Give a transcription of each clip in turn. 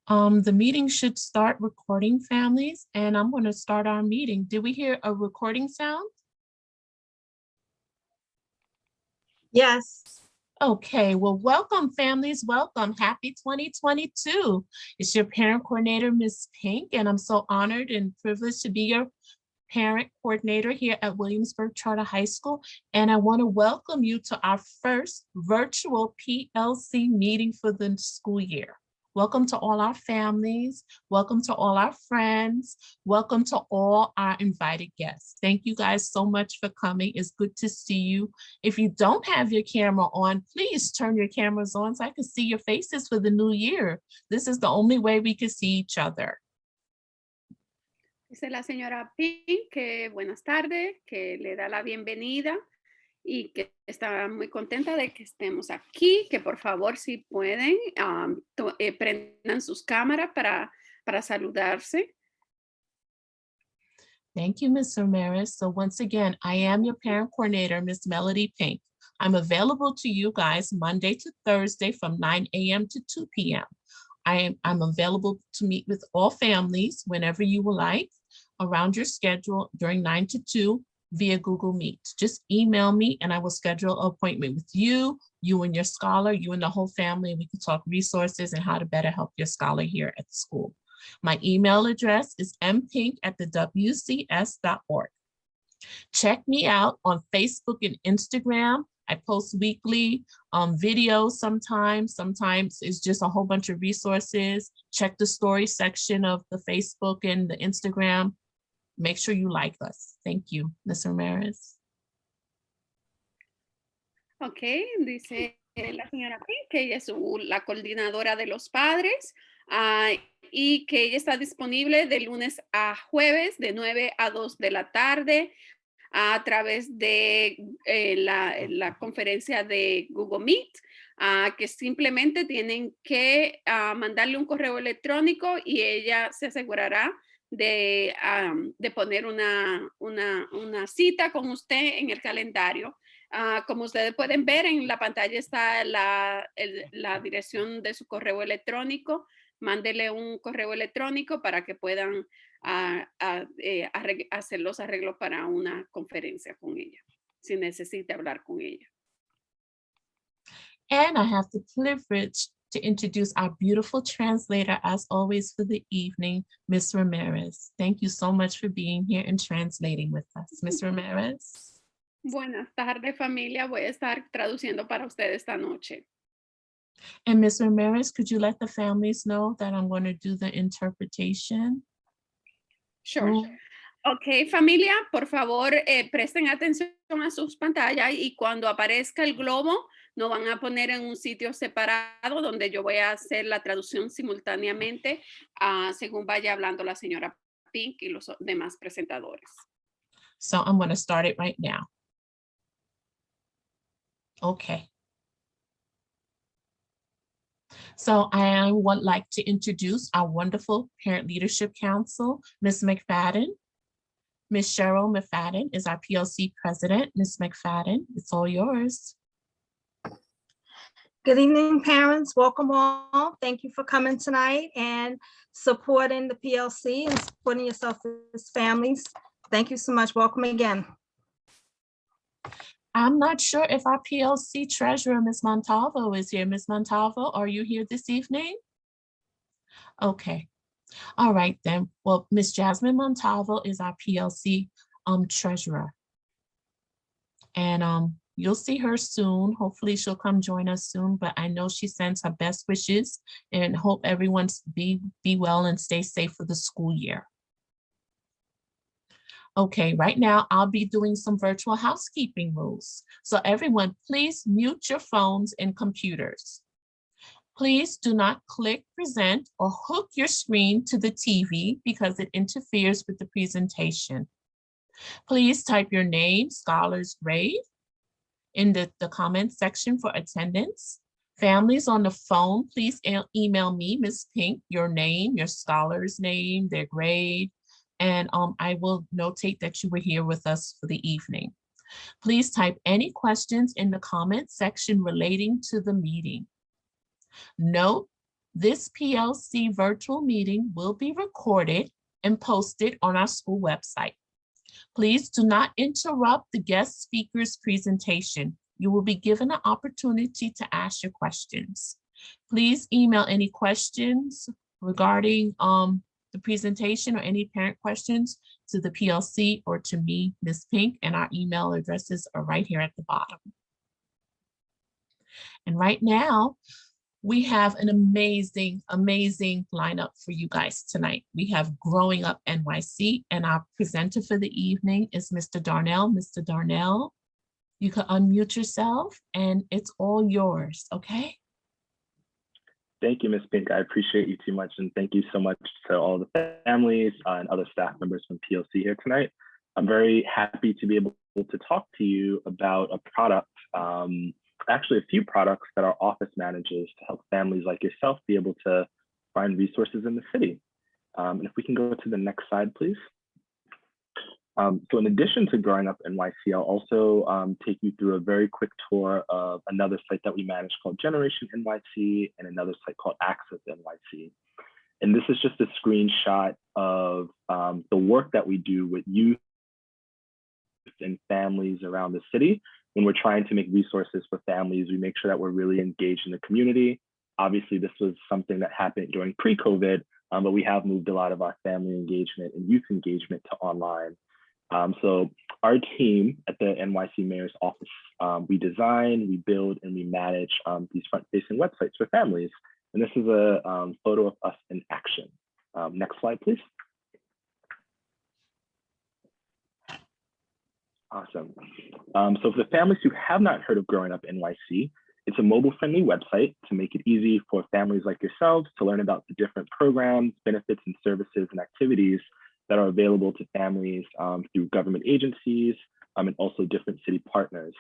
The meeting should start recording, families, and I'm going to start our meeting. Did we hear a recording sound? Yes. Okay, well, welcome, families. Welcome. Happy 2022. It's your parent coordinator, Ms. Pink, and I'm so honored and privileged to be your parent coordinator here at Williamsburg Charter High School. And I want to welcome you to our first virtual PLC meeting for the school year. Welcome to all our families. Welcome to all our friends. Welcome to all our invited guests. Thank you guys so much for coming. It's good to see you. If you don't have your camera on, please turn your cameras on so I can see your faces for the new year. This is the only way we can see each other. Dice la señora Pink que buenas tardes, que le da la bienvenida y que está muy contenta de que estemos aquí, que por favor si pueden prendan sus cámaras para saludarse. Thank you, Ms. Ramirez. So once again, I am your parent coordinator, Ms. Melody Pink. I'm available to you guys Monday to Thursday from 9 a.m. to 2 p.m. I'm available to meet with all families whenever you would like around your schedule during 9 to 2 via Google Meet. Just email me and I will schedule an appointment with you, you and your scholar, you and the whole family, and we can talk resources and how to better help your scholar here at the school. My email address is mpink@thewcs.org. Check me out on Facebook and Instagram. I post weekly videos sometimes. Sometimes it's just a whole bunch of resources. Check the story section of the Facebook and the Instagram. Make sure you like us. Thank you, Ms. Ramirez. Ok, dice la señora Pink que ella es la coordinadora de los padres y que ella está disponible de lunes a jueves de 9 a 2 de la tarde a través de la conferencia de Google Meet, que simplemente tienen que mandarle un correo electrónico y ella se asegurará de poner una cita con usted en el calendario. Como ustedes pueden ver en la pantalla está la dirección de su correo electrónico. Mándele un correo electrónico para que puedan hacer los arreglos para una conferencia con ella, si necesita hablar con ella. And I have the privilege to introduce our beautiful translator, as always, for the evening, Ms. Ramirez. Thank you so much for being here and translating with us. Ms. Ramirez. Buenas tardes, familia. Voy a estar traduciendo para ustedes esta noche. And Ms. Ramirez, could you let the families know that I'm going to do the interpretation? Sure. Ok, familia, por favor, presten atención a sus pantallas y cuando aparezca el globo, nos van a poner en un sitio separado donde yo voy a hacer la traducción simultáneamente según vaya hablando la señora Pink y los demás presentadores. So I'm going to start it right now. Okay. So I would like to introduce our wonderful Parent Leadership Council, Ms. McFadden. Ms. Cheryl McFadden is our PLC president. Ms. McFadden, it's all yours. Good evening, parents. Welcome all. Thank you for coming tonight and supporting the PLC and supporting yourself as families. Thank you so much. Welcome again. I'm not sure if our PLC treasurer, Ms. Montalvo, is here. Ms. Montalvo, are you here this evening? Okay. All right, then. Well, Ms. Jasmine Montalvo is our PLC treasurer. And you'll see her soon. Hopefully she'll come join us soon, but I know she sends her best wishes and hope everyone's be well and stay safe for the school year. Okay, right now I'll be doing some virtual housekeeping rules. So everyone, please mute your phones and computers. Please do not click, present, or hook your screen to the TV because it interferes with the presentation. Please type your name, scholar's grade, in the comment section for attendance. Families on the phone, please email me, Ms. Pink, your name, your scholar's name, their grade, and I will notate that you were here with us for the evening. Please type any questions in the comment section relating to the meeting. Note This PLC virtual meeting will be recorded and posted on our school website. Please do not interrupt the guest speaker's presentation. You will be given an opportunity to ask your questions. Please email any questions regarding the presentation or any parent questions to the PLC or to me, Ms. Pink, and our email addresses are right here at the bottom. And right now, we have an amazing, amazing lineup for you guys tonight. We have Growing Up NYC, and our presenter for the evening is Mr. Darnell. Mr. Darnell, you can unmute yourself and it's all yours, okay? Thank you, Ms. Pink. I appreciate you too much. And thank you so much to all the families and other staff members from PLC here tonight. I'm very happy to be able to talk to you about a product, actually a few products that our office manages to help families like yourself be able to find resources in the city. And if we can go to the next slide, please. So in addition to Growing Up NYC, I'll also take you through a very quick tour of another site that we manage called Generation NYC and another site called Access NYC. And this is just a screenshot of the work that we do with youth and families around the city. When we're trying to make resources for families, we make sure that we're really engaged in the community. Obviously, this was something that happened during pre-COVID, but we have moved a lot of our family engagement and youth engagement to online. So our team at the NYC Mayor's Office, we design, we build, and we manage these front-facing websites for families. And this is a photo of us in action. Next slide, please. Awesome. So for the families who have not heard of Growing Up NYC, it's a mobile-friendly website to make it easy for families like yourselves to learn about the different programs, benefits, and services and activities that are available to families through government agencies and also different city partners.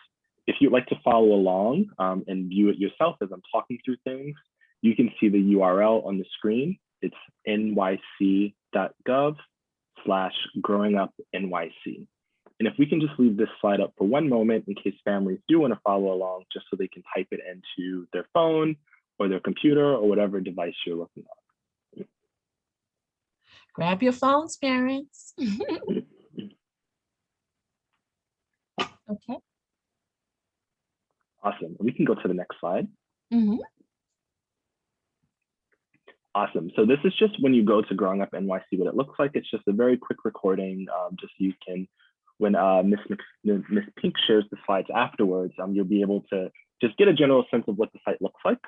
If you'd like to follow along and view it yourself as I'm talking through things, you can see the URL on the screen. It's nyc.gov/growingupnyc. And if we can just leave this slide up for one moment in case families do want to follow along, just so they can type it into their phone or their computer or whatever device you're looking on. Grab your phones, parents. Okay. Awesome. We can go to the next slide. Mm-hmm. Awesome. So this is just when you go to Growing Up NYC, what it looks like. It's just a very quick recording, just so you can, when Ms. Pink shares the slides afterwards, you'll be able to just get a general sense of what the site looks like,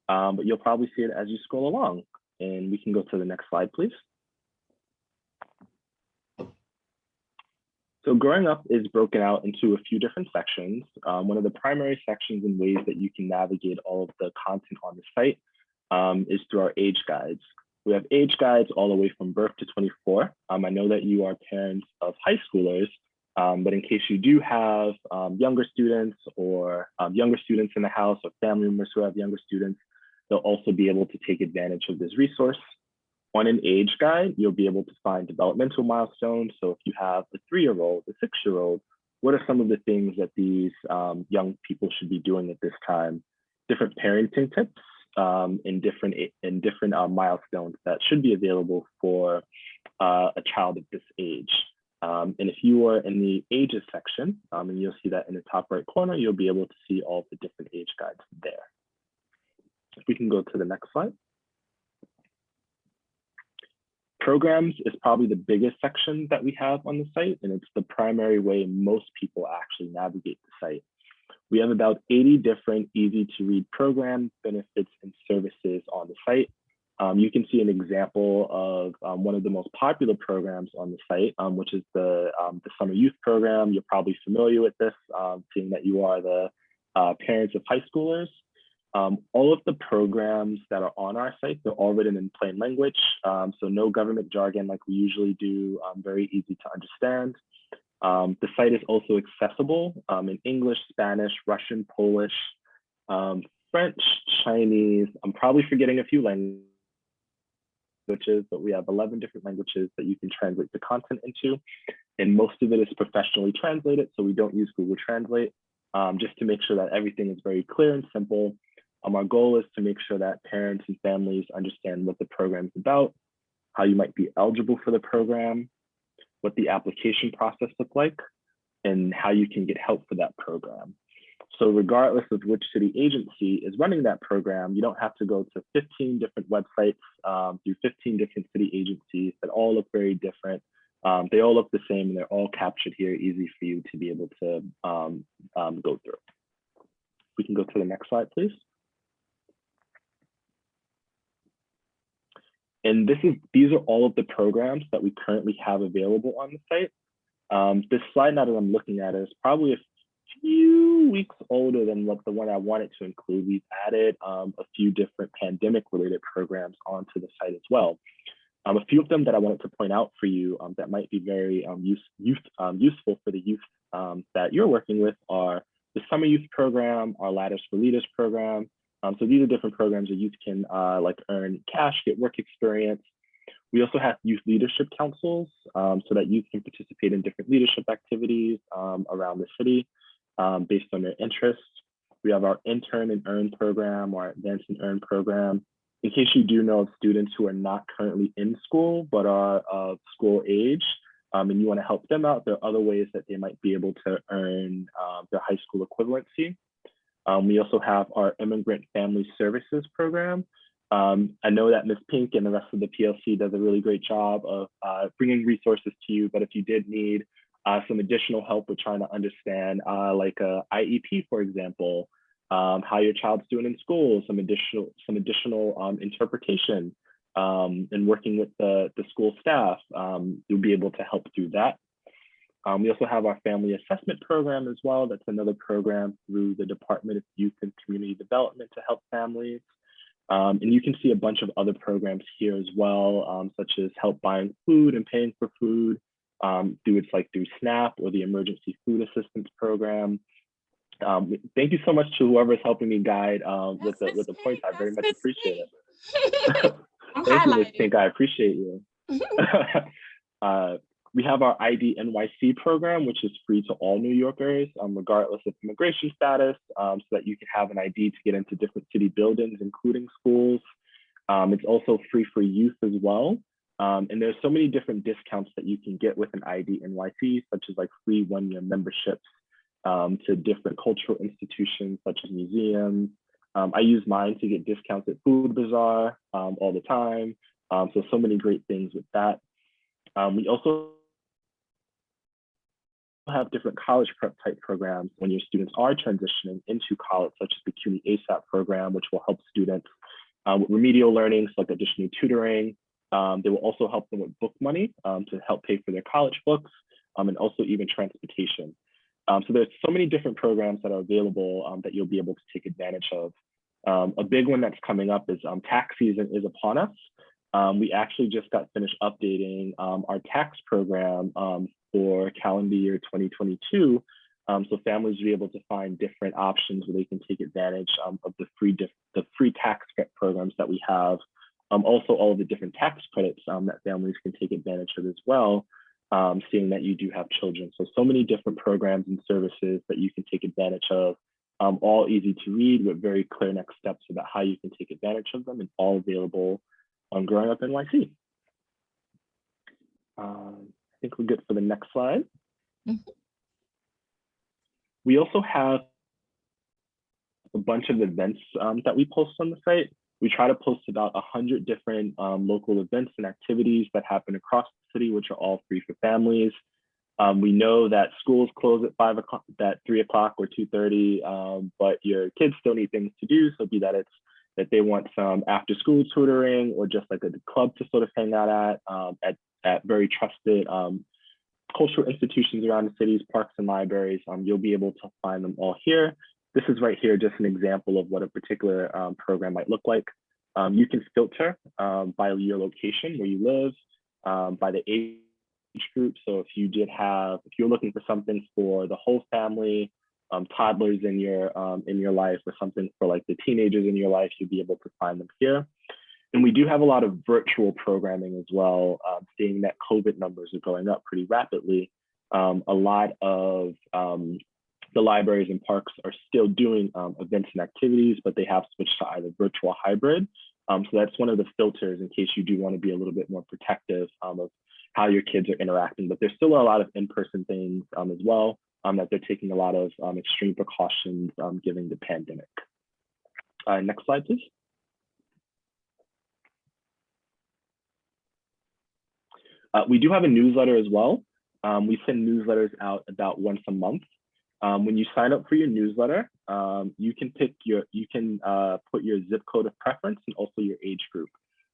but you'll probably see it as you scroll along. And we can go to the next slide, please. So Growing Up is broken out into a few different sections. One of the primary sections and ways that you can navigate all of the content on the site is through our age guides. We have age guides all the way from birth to 24. I know that you are parents of high schoolers, but in case you do have younger students or younger students in the house or family members who have younger students, they'll also be able to take advantage of this resource. On an age guide, you'll be able to find developmental milestones. So if you have a 3-year-old, a 6-year-old, what are some of the things that these young people should be doing at this time? Different parenting tips in different milestones that should be available for a child at this age. And if you are in the ages section, and you'll see that in the top right corner, you'll be able to see all the different age guides there. If we can go to the next slide. Programs is probably the biggest section that we have on the site, and it's the primary way most people actually navigate the site. We have about 80 different easy to read programs, benefits, and services on the site. You can see an example of one of the most popular programs on the site, which is the Summer Youth Program. You're probably familiar with this, seeing that you are the parents of high schoolers. All of the programs that are on our site, they're all written in plain language, so no government jargon like we usually do, very easy to understand. The site is also accessible in English, Spanish, Russian, Polish, French, Chinese. I'm probably forgetting a few languages, but we have 11 different languages that you can translate the content into. And most of it is professionally translated, so we don't use Google Translate, just to make sure that everything is very clear and simple. Our goal is to make sure that parents and families understand what the program is about, how you might be eligible for the program, what the application process looks like, and how you can get help for that program. So regardless of which city agency is running that program, you don't have to go to 15 different websites through 15 different city agencies that all look very different. They all look the same and they're all captured here, easy for you to be able to go through. We can go to the next slide, please. And these are all of the programs that we currently have available on the site. This slide now that I'm looking at is probably a few weeks older than what the one I wanted to include. We've added a few different pandemic related programs onto the site as well. A few of them that I wanted to point out for you that might be very useful for the youth that you're working with are the Summer Youth Program, our Ladders for Leaders program. So these are different programs that youth can like earn cash, get work experience. We also have youth leadership councils so that youth can participate in different leadership activities around the city based on their interests. We have our Intern and Earn program, our Advance and Earn program. In case you do know of students who are not currently in school, but are of school age, and you want to help them out, there are other ways that they might be able to earn their high school equivalency. We also have our Immigrant Family Services program. I know that Ms. Pink and the rest of the PLC does a really great job of bringing resources to you, but if you did need some additional help with trying to understand like a IEP, for example, how your child's doing in school, some additional interpretation, and working with the school staff, you'll be able to help through that. We also have our Family Assessment Program as well. That's another program through the Department of Youth and Community Development to help families. And you can see a bunch of other programs here as well, such as help buying food and paying for food, through SNAP or the Emergency Food Assistance Program. Thank you so much to whoever is helping me guide with the points. I very much appreciate it. Thank you, Ms. Pink. I appreciate you. We have our ID NYC program, which is free to all New Yorkers, regardless of immigration status, so that you can have an ID to get into different city buildings, including schools. It's also free for youth as well. And there's so many different discounts that you can get with an ID NYC, such as like free one-year memberships to different cultural institutions, such as museums. I use mine to get discounts at Food Bazaar all the time. So many great things with that. We also have different college prep type programs when your students are transitioning into college, such as the CUNY ASAP program, which will help students with remedial learning, so like additional tutoring. They will also help them with book money to help pay for their college books, and also even transportation. So there's so many different programs that are available that you'll be able to take advantage of. A big one that's coming up is tax season is upon us. We actually just got finished updating our tax program for calendar year 2022. So families will be able to find different options where they can take advantage of the free tax programs that we have. Also all of the different tax credits that families can take advantage of as well, seeing that you do have children. So many different programs and services that you can take advantage of, all easy to read with very clear next steps about how you can take advantage of them, and all available on Growing Up NYC. I think we're good for the next slide. Mm-hmm. We also have a bunch of events that we post on the site. We try to post about 100 different local events and activities that happen across the city, which are all free for families. We know that schools close at 5 o'clock, at 3 o'clock or 2:30, but your kids still need things to do. So be that it's that they want some after school tutoring or just like a club to sort of hang out at very trusted cultural institutions around the city's parks and libraries. You'll be able to find them all here. This is right here, just an example of what a particular program might look like. You can filter by your location where you live, by the age group. So if you're looking for something for the whole family, toddlers in your life, or something for like the teenagers in your life, you'll be able to find them here. And we do have a lot of virtual programming as well, seeing that COVID numbers are going up pretty rapidly. A lot of The libraries and parks are still doing events and activities, but they have switched to either virtual or hybrid. So that's one of the filters in case you do want to be a little bit more protective of how your kids are interacting. But there's still a lot of in-person things as well, that they're taking a lot of extreme precautions given the pandemic. Next slide, please. We do have a newsletter as well. We send newsletters out about once a month. When you sign up for your newsletter, you can put your zip code of preference and also your age group.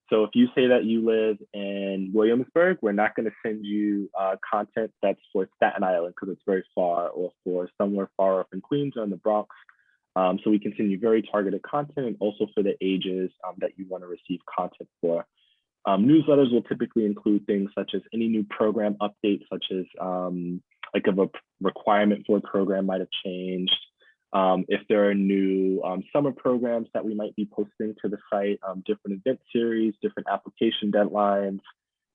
So if you say that you live in Williamsburg, we're not going to send you content that's for Staten Island because it's very far, or for somewhere far off in Queens or in the Bronx. So we can send you very targeted content, and also for the ages that you want to receive content for. Newsletters will typically include things such as any new program updates, such as like if a requirement for a program might have changed, if there are new summer programs that we might be posting to the site, different event series, different application deadlines.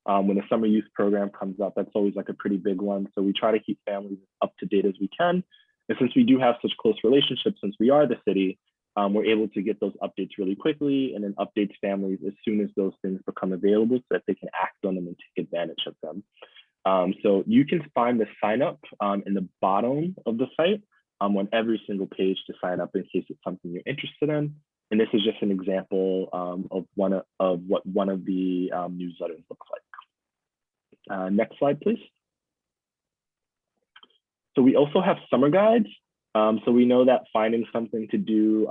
When a summer youth program comes up, that's always like a pretty big one. So we try to keep families up to date as we can. And since we do have such close relationships, since we are the city, we're able to get those updates really quickly and then update families as soon as those things become available so that they can act on them and take advantage of them. So you can find the sign up in the bottom of the site on every single page to sign up in case it's something you're interested in. And this is just an example of what one of the newsletters looks like. Next slide, please. So we also have summer guides. So we know that finding something to do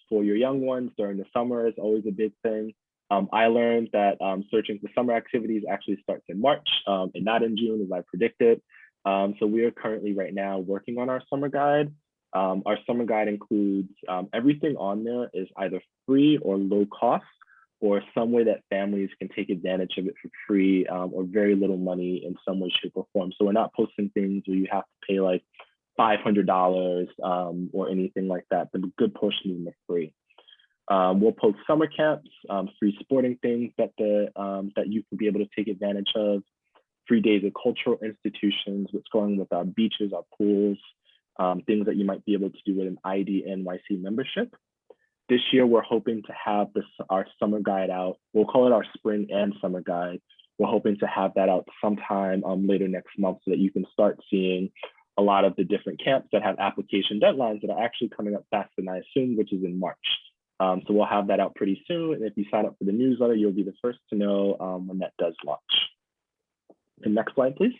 for your young ones during the summer is always a big thing. I learned that searching for summer activities actually starts in March and not in June as I predicted. So we are currently right now working on our summer guide. Our summer guide includes everything on there is either free or low cost, or some way that families can take advantage of it for free or very little money in some way, shape, or form. So we're not posting things where you have to pay like $500 or anything like that. The good portion of them are free. We'll post summer camps, free sporting things that you can be able to take advantage of, free days at cultural institutions, what's going with our beaches, our pools, things that you might be able to do with an ID NYC membership. This year, we're hoping to have our summer guide out. We'll call it our spring and summer guide. We're hoping to have that out sometime later next month so that you can start seeing a lot of the different camps that have application deadlines that are actually coming up faster than I assumed, which is in March. So we'll have that out pretty soon. And if you sign up for the newsletter, you'll be the first to know when that does launch. And next slide, please.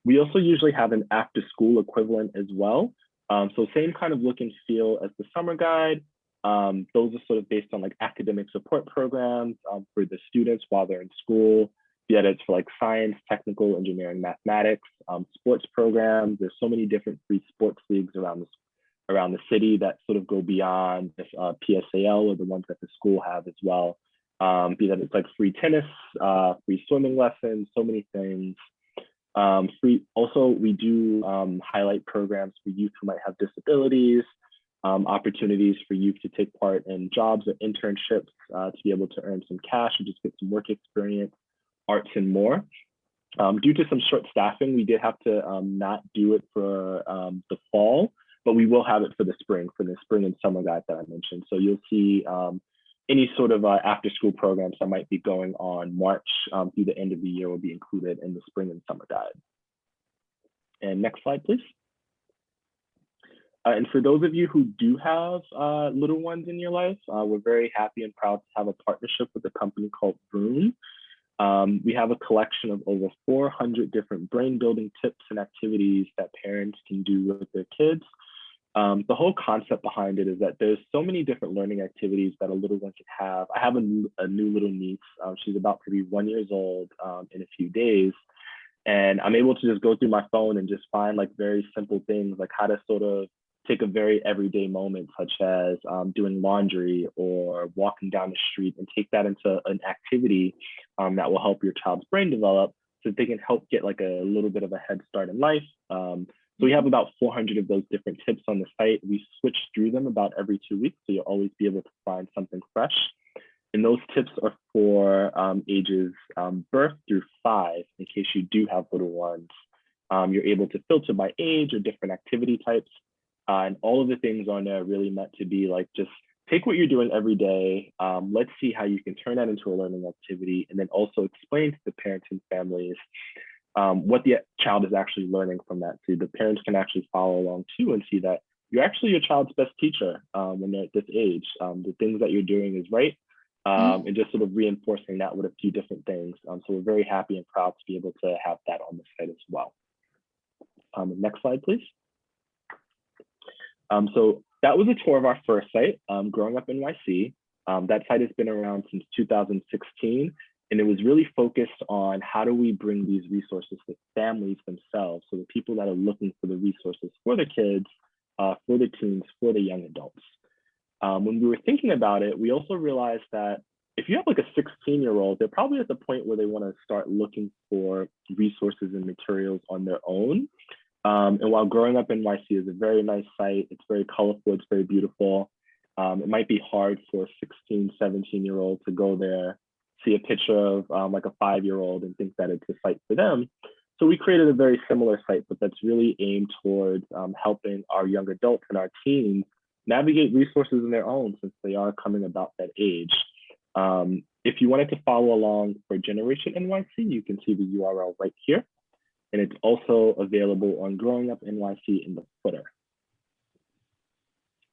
We also usually have an after school equivalent as well. So same kind of look and feel as the summer guide. Those are sort of based on like academic support programs for the students while they're in school. Yeah, it's for like science, technical, engineering, mathematics, sports programs. There's so many different free sports leagues around the city that sort of go beyond this PSAL or the ones that the school have as well. Be that it's like free tennis, free swimming lessons, so many things. Also, we do highlight programs for youth who might have disabilities, opportunities for youth to take part in jobs or internships to be able to earn some cash and just get some work experience, arts and more. Due to some short staffing, we did have to not do it for the fall, but we will have it for the spring and summer guide that I mentioned. So you'll see any sort of after school programs that might be going on March through the end of the year will be included in the spring and summer guide. And next slide, please. And for those of you who do have little ones in your life, we're very happy and proud to have a partnership with a company called Vroom. We have a collection of over 400 different brain building tips and activities that parents can do with their kids. The whole concept behind it is that there's so many different learning activities that a little one can have. I have a new little niece. She's about to be 1 year old in a few days. And I'm able to just go through my phone and just find like very simple things, like how to sort of take a very everyday moment, such as doing laundry or walking down the street, and take that into an activity that will help your child's brain develop so that they can help get like a little bit of a head start in life. So we have about 400 of those different tips on the site. We switch through them about every 2 weeks, so you'll always be able to find something fresh. And those tips are for ages birth through 5, in case you do have little ones. You're able to filter by age or different activity types. And all of the things on there are really meant to be like, just take what you're doing every day. Let's see how you can turn that into a learning activity, and then also explain to the parents and families what the child is actually learning from that. So the parents can actually follow along too and see that you're actually your child's best teacher when they're at this age. The things that you're doing is right. And just sort of reinforcing that with a few different things. So we're very happy and proud to be able to have that on the site as well. Next slide, please. So that was a tour of our first site, Growing Up NYC. That site has been around since 2016, and it was really focused on how do we bring these resources to families themselves, so the people that are looking for the resources for the kids, for the teens, for the young adults. When we were thinking about it, we also realized that if you have like a 16-year-old, they're probably at the point where they want to start looking for resources and materials on their own. And while Growing Up NYC is a very nice site, it's very colorful, it's very beautiful. It might be hard for a 16, 17-year-old to go there, see a picture of like a 5-year-old and think that it's a site for them. So we created a very similar site, but that's really aimed towards helping our young adults and our teens navigate resources on their own, since they are coming about that age. If you wanted to follow along for Generation NYC, you can see the URL right here. And it's also available on Growing Up NYC in the footer.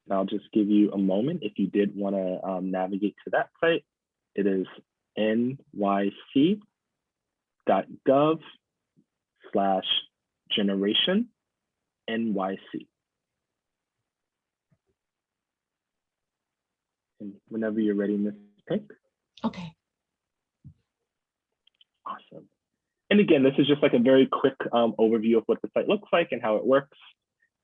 And I'll just give you a moment if you did want to navigate to that site. It is nyc.gov/generation NYC. And whenever you're ready, Ms. Pink. Okay. Awesome. And again, this is just like a very quick overview of what the site looks like and how it works.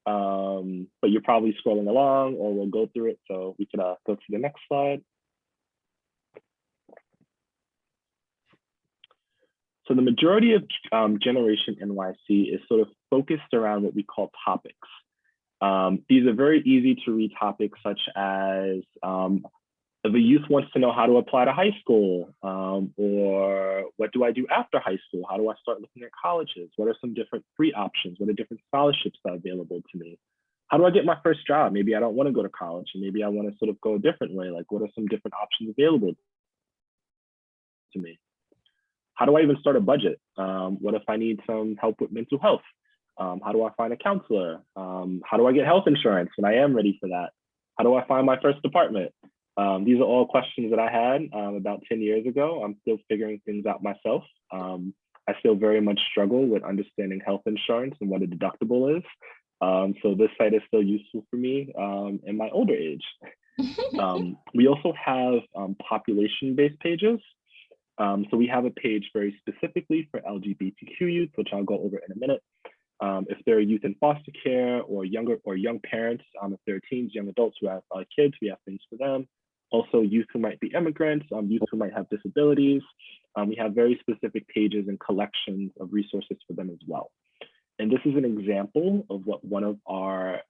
But you're probably scrolling along, or we'll go through it. So we could go to the next slide. So the majority of Generation NYC is sort of focused around what we call topics. These are very easy to read topics, such as if a youth wants to know how to apply to high school, or what do I do after high school? How do I start looking at colleges? What are some different free options? What are different scholarships that are available to me? How do I get my first job? Maybe I don't want to go to college, and maybe I want to sort of go a different way. Like, what are some different options available to me? How do I even start a budget? What if I need some help with mental health? How do I find a counselor? How do I get health insurance when I am ready for that? How do I find my first apartment? These are all questions that I had about 10 years ago. I'm still figuring things out myself. I still very much struggle with understanding health insurance and what a deductible is. So this site is still useful for me in my older age. We also have population-based pages. So we have a page very specifically for LGBTQ youth, which I'll go over in a minute. If they're youth in foster care or young parents, if they're teens, young adults who have kids, we have things for them. Also youth who might be immigrants, youth who might have disabilities. We have very specific pages and collections of resources for them as well. And this is an example of what one of our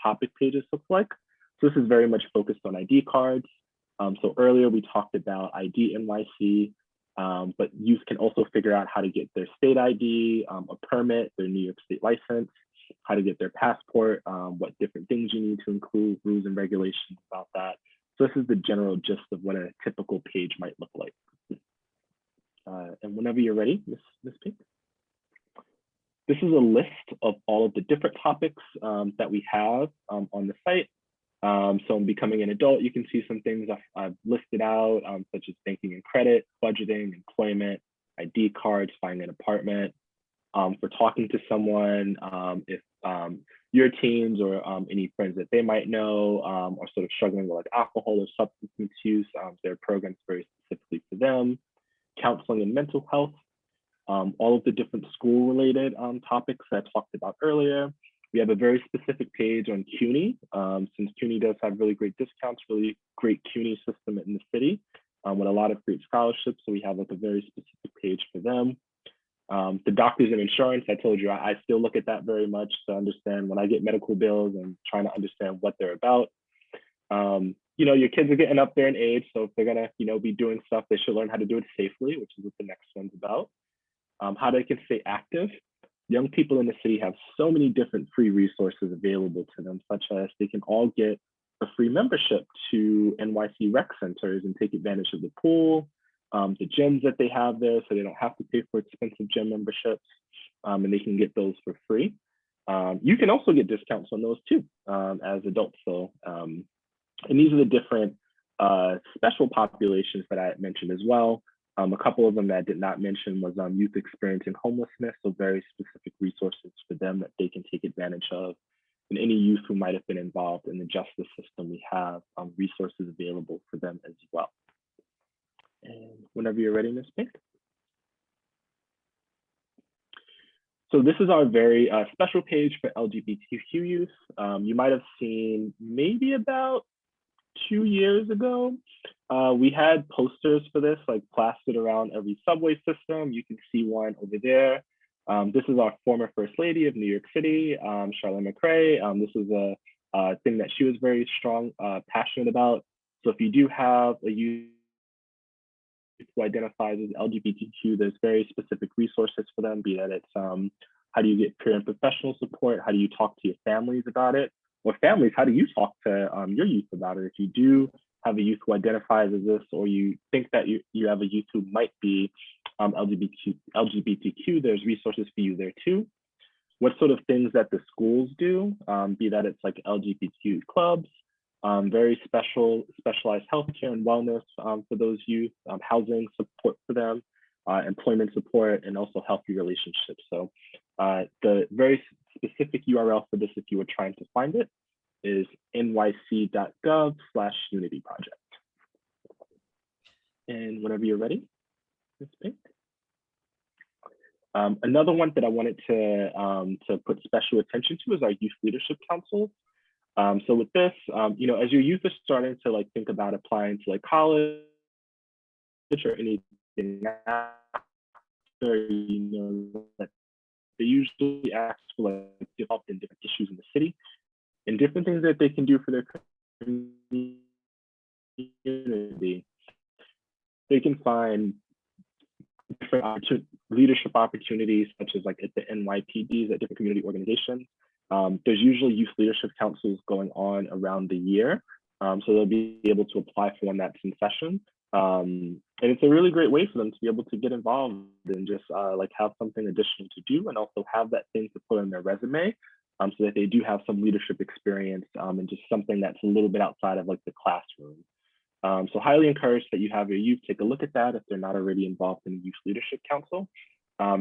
topic pages looks like. So this is very much focused on ID cards. So earlier we talked about ID NYC, but youth can also figure out how to get their state ID, a permit, their New York State license, how to get their passport, what different things you need to include, rules and regulations about that. So this is the general gist of what a typical page might look like. And whenever you're ready, Ms. Pink. This is a list of all of the different topics that we have on the site. So in Becoming an Adult, you can see some things I've listed out, such as banking and credit, budgeting, employment, ID cards, finding an apartment. For talking to someone, if your teens or any friends that they might know are sort of struggling with like alcohol or substance misuse, there are programs very specifically for them. Counseling and mental health, all of the different school-related topics that I talked about earlier. We have a very specific page on CUNY, since CUNY does have really great discounts, really great CUNY system in the city with a lot of great scholarships. So we have like a very specific page for them. The doctors and insurance, I told you, I still look at that very much to understand when I get medical bills and trying to understand what they're about. You know, your kids are getting up there in age, so if they're gonna, be doing stuff, they should learn how to do it safely, which is what the next one's about. How they can stay active. young people in the city have so many different free resources available to them, such as they can all get a free membership to NYC rec centers and take advantage of the pool, the gyms that they have there, so they don't have to pay for expensive gym memberships, and they can get those for free. You can also get discounts on those too as adults. So, and these are the different special populations that I had mentioned as well. A couple of them that I did not mention was youth experiencing homelessness, so very specific resources for them that they can take advantage of. And any youth who might have been involved in the justice system, we have resources available for them as well. And whenever you're ready, Ms. Pink. So this is our very special page for LGBTQ youth. You might have seen maybe about 2 years ago, we had posters for this like plastered around every subway system. You can see one over there. This is our former First Lady of New York City, Charlotte McRae. This is a thing that she was very strong, passionate about. So if you do have a youth who identifies as LGBTQ, there's very specific resources for them, be that it's how do you get peer and professional support? How do you talk to your families about it? Or families, how do you talk to your youth about it? If you do have a youth who identifies as this, or you think that you have a youth who might be LGBTQ, there's resources for you there too. What sort of things that the schools do, be that it's like LGBTQ clubs, very specialized healthcare and wellness for those youth, housing support for them, employment support, and also healthy relationships. So the very specific URL for this, if you were trying to find it, is nyc.gov/unity project. And whenever you're ready, Ms. Pink. Another one that I wanted to put special attention to is our youth leadership councils. So with this, you know, as your youth is starting to like think about applying to like college or anything after, you know, that they usually ask for like involved in different issues in the city and different things that they can do for their community. They can find different leadership opportunities, such as like at the NYPDs, at different community organizations. There's usually youth leadership councils going on around the year. So they'll be able to apply for one that's in session. And it's a really great way for them to be able to get involved and just like have something additional to do, and also have that thing to put on their resume, so that they do have some leadership experience and just something that's a little bit outside of like the classroom. So highly encouraged that you have your youth take a look at that if they're not already involved in Youth Leadership Council.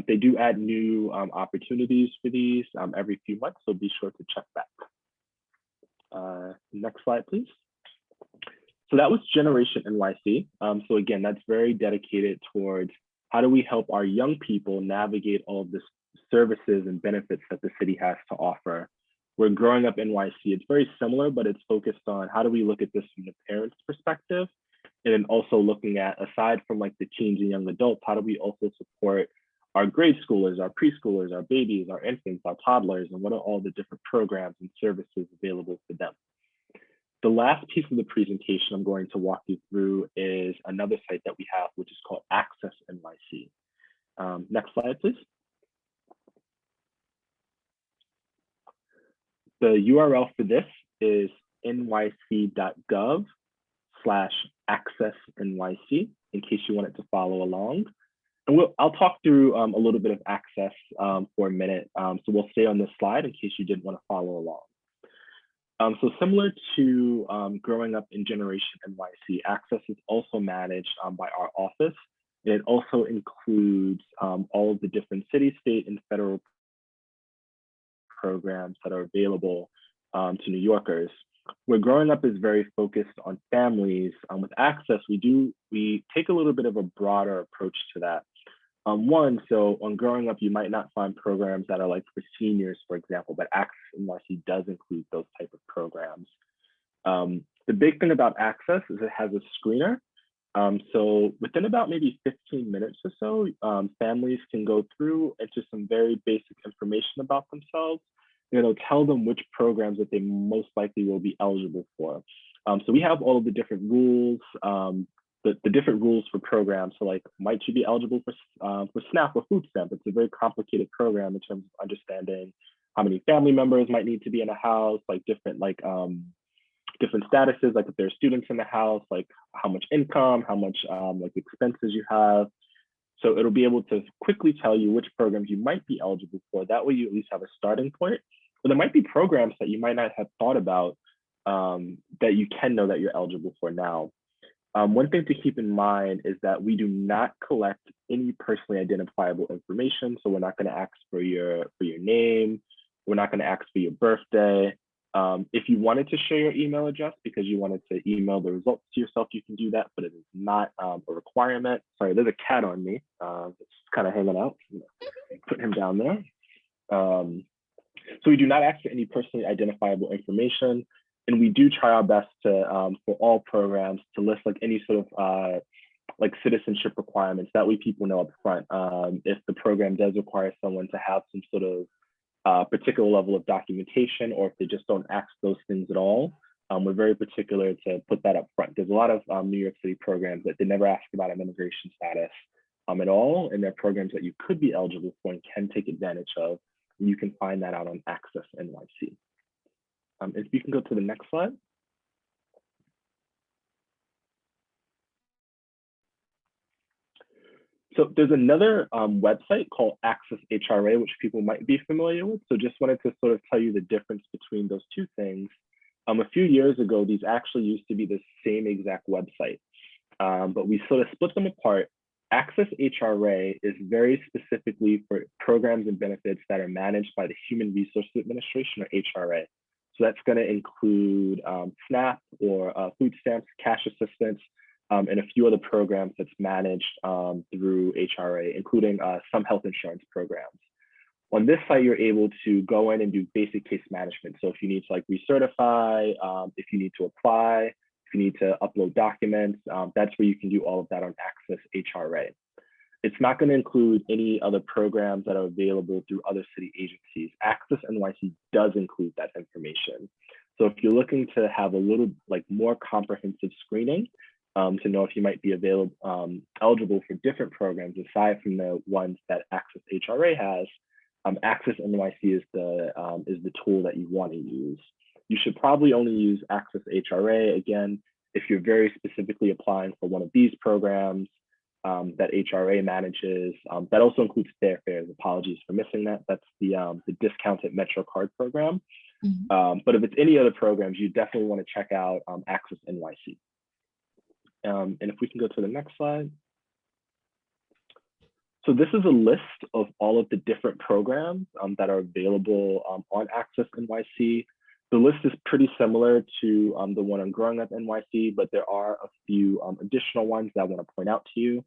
They do add new opportunities for these every few months, so be sure to check back. Next slide, please. So that was Generation NYC. So again, that's very dedicated towards how do we help our young people navigate all of the services and benefits that the city has to offer. We're Growing Up NYC. It's very similar, but it's focused on how do we look at this from the parents' perspective, and then also looking at, aside from like the teens and young adults, how do we also support our grade schoolers, our preschoolers, our babies, our infants, our toddlers, and what are all the different programs and services available for them. The last piece of the presentation I'm going to walk you through is another site that we have, which is called Access NYC. Next slide, please. The URL for this is nyc.gov/accessnyc, in case you wanted to follow along. And I'll talk through a little bit of Access for a minute. So we'll stay on this slide in case you didn't want to follow along. So similar to Growing Up in Generation NYC, Access is also managed by our office. And it also includes all of the different city, state, and federal programs that are available to New Yorkers. Where Growing Up is very focused on families, with Access, we take a little bit of a broader approach to that. So on Growing Up, you might not find programs that are like for seniors, for example, but Access NYC does include those type of programs. The big thing about Access is it has a screener. So within about maybe 15 minutes or so, families can go through into some very basic information about themselves. And it'll tell them which programs that they most likely will be eligible for. So we have all of the different rules, the different rules for programs. So like, might you be eligible for SNAP or food stamp? It's a very complicated program in terms of understanding how many family members might need to be in a house, like different different statuses, like if there's students in the house, like how much income, how much like expenses you have. So it'll be able to quickly tell you which programs you might be eligible for. That way you at least have a starting point. But there might be programs that you might not have thought about that you can know that you're eligible for now. One thing to keep in mind is that we do not collect any personally identifiable information. So we're not going to ask for your name. We're not going to ask for your birthday. If you wanted to share your email address because you wanted to email the results to yourself, you can do that, but it is not a requirement. Sorry, there's a cat on me. It's kind of hanging out. Put him down there. So we do not ask for any personally identifiable information. And we do try our best to, for all programs, to list like any sort of like citizenship requirements. That way people know up front if the program does require someone to have some sort of particular level of documentation, or if they just don't ask those things at all. We're very particular to put that up front. There's a lot of New York City programs that they never ask about an immigration status at all, and they're programs that you could be eligible for and can take advantage of. You can find that out on Access NYC. If you can go to the next slide. So there's another website called Access HRA, which people might be familiar with. So just wanted to sort of tell you the difference between those two things. A few years ago, these actually used to be the same exact website, but we sort of split them apart. Access HRA is very specifically for programs and benefits that are managed by the Human Resources Administration, or HRA. So that's going to include SNAP or food stamps, cash assistance, and a few other programs that's managed through HRA, including some health insurance programs. On this site, you're able to go in and do basic case management. So if you need to like recertify, if you need to apply, if you need to upload documents, that's where you can do all of that on Access HRA. It's not going to include any other programs that are available through other city agencies. Access NYC does include that information. So if you're looking to have a little like more comprehensive screening to know if you might be eligible for different programs aside from the ones that Access HRA has, Access NYC is the tool that you want to use. You should probably only use Access HRA again if you're very specifically applying for one of these programs that HRA manages. That also includes Fairfares. Apologies for missing that. That's the discounted Metro card program. But if it's any other programs, you definitely want to check out Access NYC. And if we can go to the next slide. So this is a list of all of the different programs that are available on Access NYC. The list is pretty similar to the one on Growing Up NYC, but there are a few additional ones that I want to point out to you.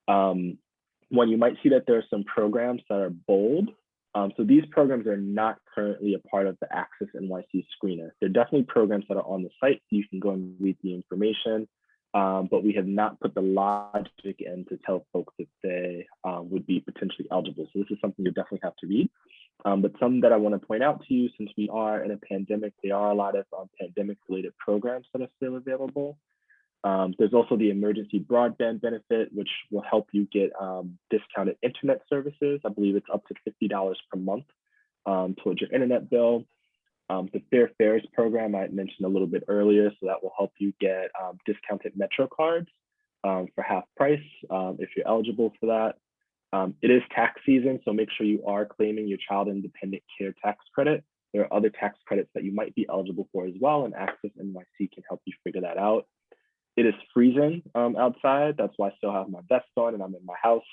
One, you might see that there are some programs that are bold. So these programs are not currently a part of the Access NYC screener. They're definitely programs that are on the site, so you can go and read the information, but we have not put the logic in to tell folks if they would be potentially eligible. So this is something you definitely have to read. But some that I want to point out to you, since we are in a pandemic, there are a lot of pandemic-related programs that are still available. There's also the emergency broadband benefit, which will help you get discounted internet services. I believe it's up to $50 per month towards your internet bill. The Fairfares program I mentioned a little bit earlier, so that will help you get discounted Metro cards for half price if you're eligible for that. It is tax season, so make sure you are claiming your child independent care tax credit. There are other tax credits that you might be eligible for as well, and Access NYC can help you figure that out. It is freezing outside. That's why I still have my vest on and I'm in my house.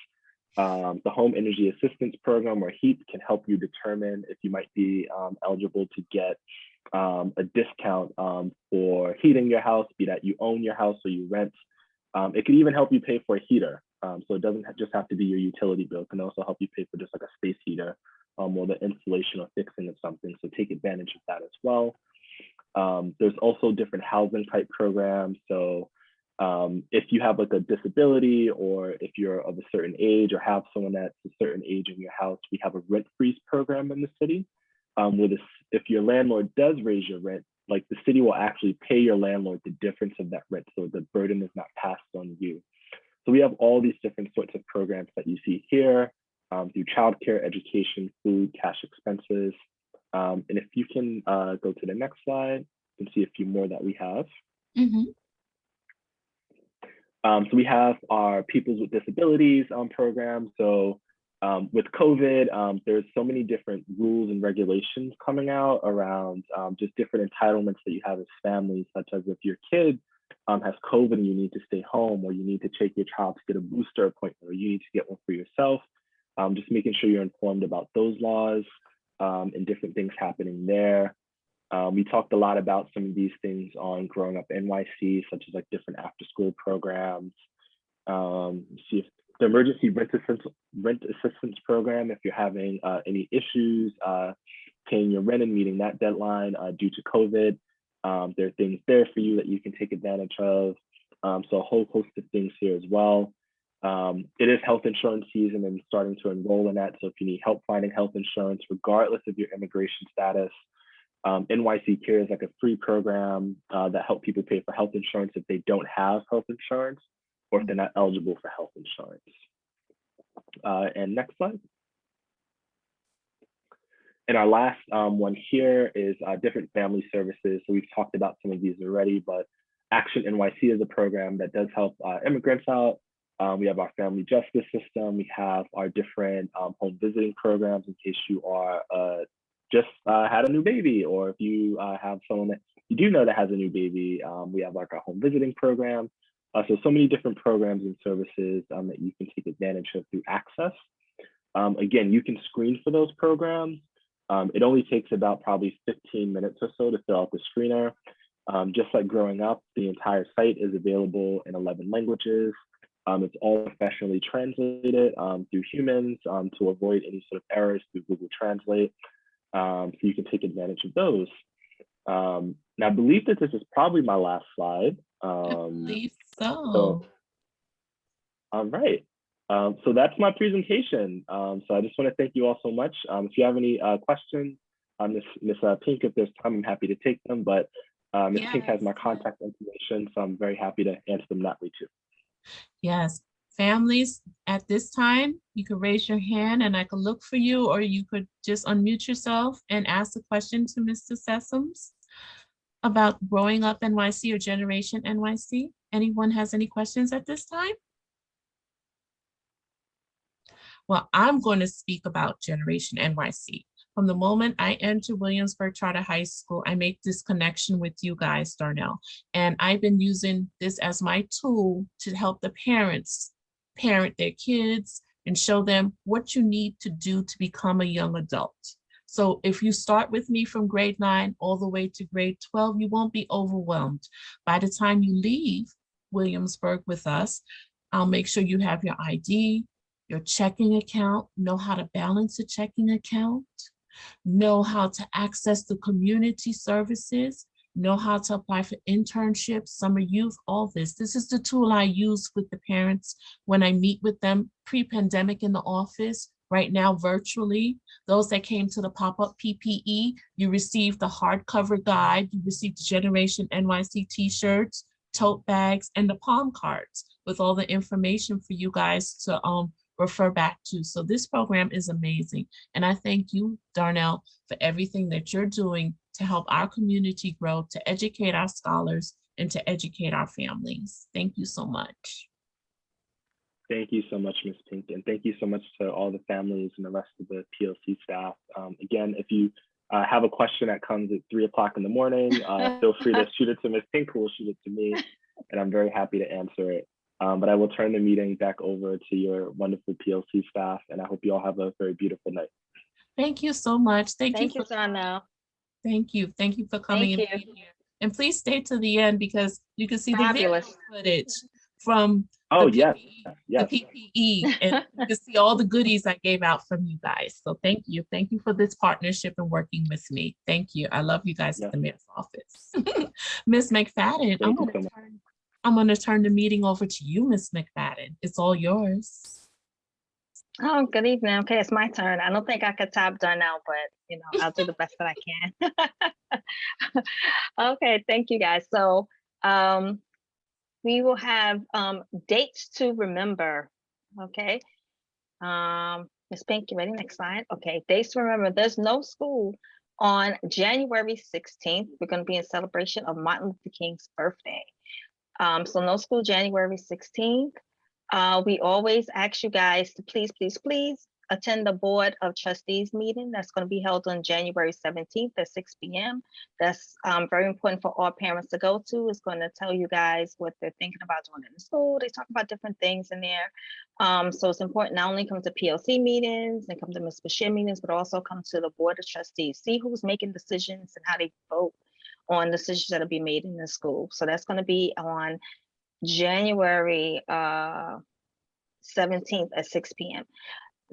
The Home Energy Assistance Program, or HEAP, can help you determine if you might be eligible to get a discount for heating your house, be that you own your house or you rent. It can even help you pay for a heater. So it doesn't just have to be your utility bill. It can also help you pay for just like a space heater or the installation or fixing of something. So take advantage of that as well. There's also different housing type programs. So if you have like a disability, or if you're of a certain age or have someone that's a certain age in your house, we have a rent freeze program in the city. If your landlord does raise your rent, like the city will actually pay your landlord the difference of that rent, so the burden is not passed on you. So we have all these different sorts of programs that you see here through childcare, education, food, cash expenses. And if you can go to the next slide, you can see a few more that we have. Mhm. So we have our Peoples with Disabilities program. So with COVID, there's so many different rules and regulations coming out around just different entitlements that you have as families, such as if your kid has COVID and you need to stay home, or you need to take your child to get a booster appointment, or you need to get one for yourself. Just making sure you're informed about those laws and different things happening there. We talked a lot about some of these things on Growing Up NYC, such as like different after school programs. See if the emergency rent assistance program, if you're having any issues paying your rent and meeting that deadline due to COVID, there are things there for you that you can take advantage of. So a whole host of things here as well. It is health insurance season and starting to enroll in that. So if you need help finding health insurance, regardless of your immigration status, NYC Care is like a free program that help people pay for health insurance if they don't have health insurance or if they're not eligible for health insurance. And next slide. And our last one here is different family services. So we've talked about some of these already, but Action NYC is a program that does help immigrants out. We have our family justice system. We have our different home visiting programs in case you are just had a new baby, or if you have someone that you do know that has a new baby. We have like our home visiting program. So many different programs and services that you can take advantage of through Access. Again, you can screen for those programs. It only takes about probably 15 minutes or so to fill out the screener. Just like Growing Up, the entire site is available in 11 languages. It's all professionally translated through humans to avoid any sort of errors through Google Translate. So you can take advantage of those. Now, I believe that this is probably my last slide. I believe so. So, all right. So that's my presentation. So I just want to thank you all so much. If you have any questions, Ms. Pink, if there's time, I'm happy to take them. But Ms. Pink has my contact information, so I'm very happy to answer them that way too. Yes. Families, at this time, you could raise your hand and I could look for you, or you could just unmute yourself and ask a question to Mr. Sessoms about Growing Up NYC or Generation NYC. Anyone has any questions at this time? Well, I'm going to speak about Generation NYC. From the moment I entered Williamsburg Charter High School, I make this connection with you guys, Darnell. And I've been using this as my tool to help the parents parent their kids and show them what you need to do to become a young adult. So if you start with me from grade 9 all the way to grade 12, you won't be overwhelmed. By the time you leave Williamsburg with us, I'll make sure you have your ID, your checking account, know how to balance a checking account, know how to access the community services, know how to apply for internships, summer youth, all this. This is the tool I use with the parents when I meet with them pre-pandemic in the office, right now virtually. Those that came to the pop-up PPE, you received the hardcover guide, you received the Generation NYC t-shirts, tote bags, and the palm cards with all the information for you guys to refer back to. So this program is amazing. And I thank you, Darnell, for everything that you're doing to help our community grow, to educate our scholars, and to educate our families. Thank you so much. Thank you so much, Ms. Pink, and thank you so much to all the families and the rest of the PLC staff. Again, if you have a question that comes at 3 o'clock in the morning, feel free to shoot it to Ms. Pink, who will shoot it to me, and I'm very happy to answer it. But I will turn the meeting back over to your wonderful PLC staff, and I hope you all have a very beautiful night. Thank you so much. Thank you, Darnell. Thank you. Thank you for coming Thank and being here. And please stay to the end because you can see the video Fabulous. footage from Oh, the yes, PPE, yes. the PPE, and you can see all the goodies I gave out from you guys. So thank you. Thank you for this partnership and working with me. Thank you. I love you guys at the mayor's office. Ms. McFadden, I'm going to turn the meeting over to you, Ms. McFadden. It's all yours. Oh, good evening. Okay, it's my turn. I don't think I could top done now, but I'll do the best that I can. Okay, thank you guys. So we will have dates to remember. Okay. Ms. Pink, you ready? Next slide. Okay, dates to remember. There's no school on January 16th. We're going to be in celebration of Martin Luther King's birthday. So no school January 16th. We always ask you guys to please, please, please attend the Board of Trustees meeting. That's going to be held on January 17th at 6 p.m. That's very important for all parents to go to. It's going to tell you guys what they're thinking about doing in the school. They talk about different things in there. So it's important not only come to PLC meetings and come to Ms. Bashir meetings, but also come to the Board of Trustees. See who's making decisions and how they vote on decisions that will be made in the school. So that's going to be on January 17th at 6 p.m.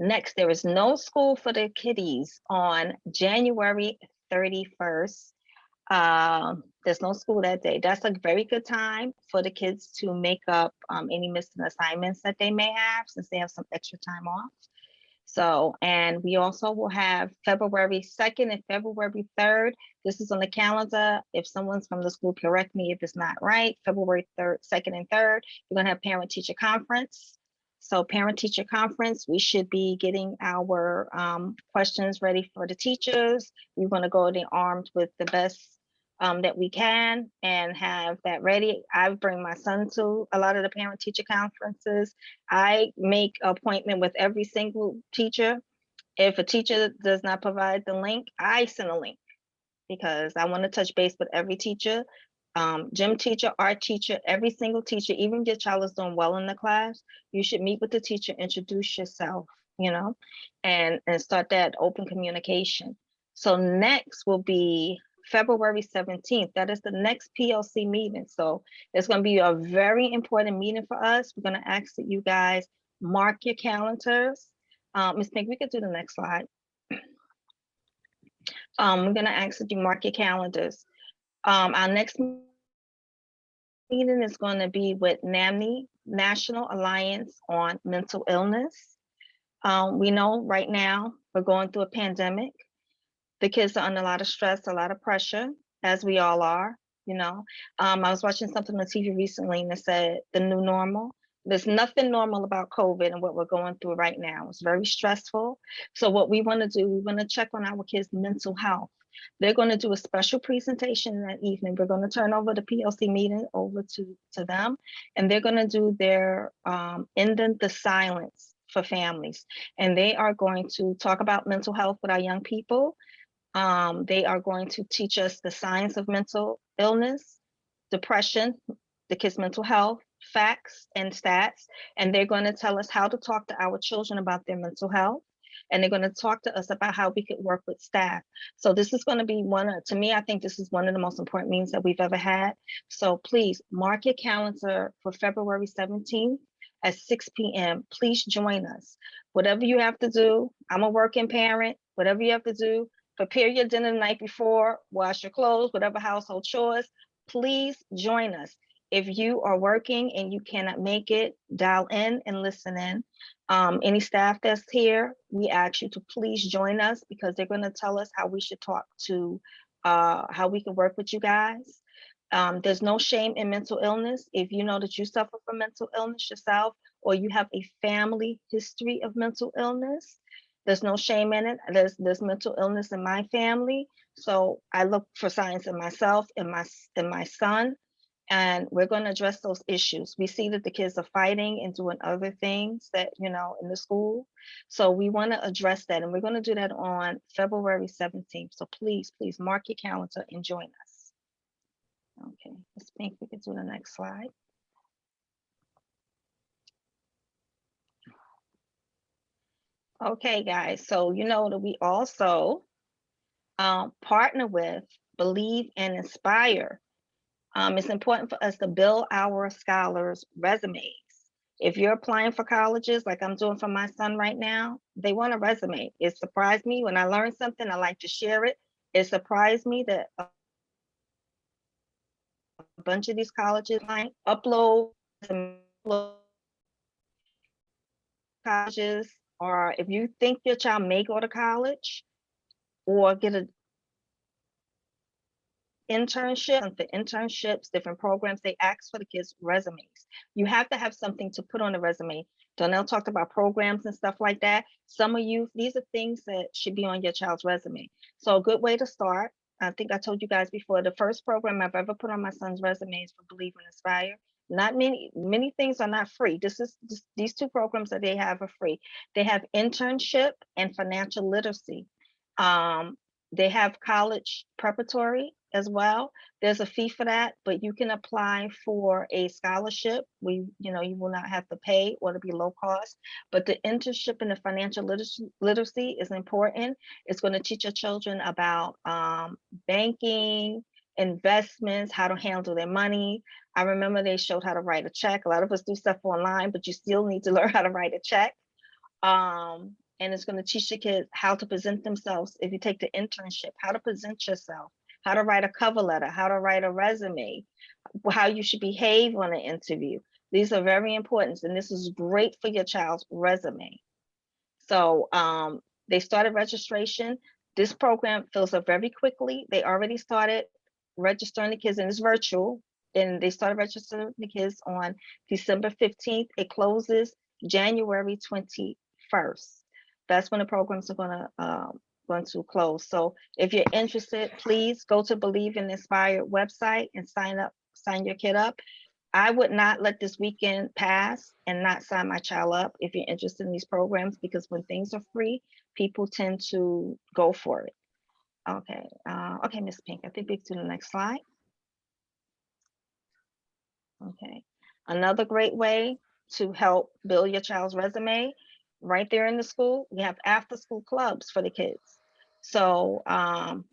Next, there is no school for the kiddies on January 31st. There's no school that day. That's a very good time for the kids to make up any missing assignments that they may have, since they have some extra time off. So, and we also will have February 2nd and February 3rd. This is on the calendar. If someone's from the school, correct me if it's not right. February 3rd, 2nd and 3rd, we're gonna have parent-teacher conference. So parent-teacher conference, we should be getting our questions ready for the teachers. We're gonna go in armed with the best that we can and have that ready. I bring my son to a lot of the parent-teacher conferences. I make an appointment with every single teacher. If a teacher does not provide the link, I send a link because I want to touch base with every teacher, gym teacher, art teacher, every single teacher. Even if your child is doing well in the class, you should meet with the teacher, introduce yourself, and start that open communication. So next will be February 17th. That is the next PLC meeting. So it's going to be a very important meeting for us. We're going to ask that you guys mark your calendars. Ms. Pink, we could do the next slide. We're going to ask that you mark your calendars. Our next meeting is going to be with NAMI, National Alliance on Mental Illness. We know right now we're going through a pandemic. The kids are under a lot of stress, a lot of pressure, as we all are, I was watching something on TV recently and it said the new normal. There's nothing normal about COVID and what we're going through right now. It's very stressful. So what we want to do, we want to check on our kids' mental health. They're going to do a special presentation that evening. We're going to turn over the PLC meeting over to them, and they're going to do their ending the silence for families. And they are going to talk about mental health with our young people. They are going to teach us the science of mental illness, depression, the kids' mental health, facts and stats, and they're going to tell us how to talk to our children about their mental health. And they're going to talk to us about how we could work with staff. So this is going to be to me, I think this is one of the most important meetings that we've ever had. So please mark your calendar for February 17th at 6 p.m. Please join us. Whatever you have to do, I'm a working parent, whatever you have to do, prepare your dinner the night before, wash your clothes, whatever household chores, please join us. If you are working and you cannot make it, dial in and listen in. Any staff that's here, we ask you to please join us because they're going to tell us how we should talk to, how we can work with you guys. There's no shame in mental illness. If you know that you suffer from mental illness yourself, or you have a family history of mental illness, there's no shame in it. There's mental illness in my family. So I look for signs in myself and my son, and we're going to address those issues. We see that the kids are fighting and doing other things that, in the school. So we want to address that. And we're going to do that on February 17th. So please, please mark your calendar and join us. Okay, I think we can do the next slide. Okay, guys, so you know that we also partner with Believe and Inspire. It's important for us to build our scholars' resumes. If you're applying for colleges, like I'm doing for my son right now, they want a resume. It surprised me when I learned something, I like to share it. It surprised me that a bunch of these colleges upload colleges or if you think your child may go to college or get an internship, and for internships, different programs, they ask for the kids' resumes. You have to have something to put on the resume. Donnell talked about programs and stuff like that. Some of you, these are things that should be on your child's resume. So a good way to start, I think I told you guys before, the first program I've ever put on my son's resume is for Believe and Inspire. Not many things are not free. These two programs that they have are free. They have internship and financial literacy. They have college preparatory as well. There's a fee for that, but you can apply for a scholarship. You will not have to pay or to be low cost. But the internship and the financial literacy is important. It's going to teach your children about banking, investments, how to handle their money. I remember they showed how to write a check. A lot of us do stuff online, but you still need to learn how to write a check. And it's going to teach the kids how to present themselves. If you take the internship, how to present yourself, how to write a cover letter, how to write a resume, how you should behave on an interview. These are very important, and this is great for your child's resume. So they started registration. This program fills up very quickly. They already started registering the kids, and it's virtual. And they started registering the kids on December 15th. It closes January 21st. That's when the programs are going to close. So if you're interested, please go to Believe and Inspire website and sign your kid up. I would not let this weekend pass and not sign my child up if you're interested in these programs, because when things are free, people tend to go for it. Okay, okay, Ms. Pink, I think we can do the next slide. Okay, another great way to help build your child's resume, right there in the school, we have after school clubs for the kids. So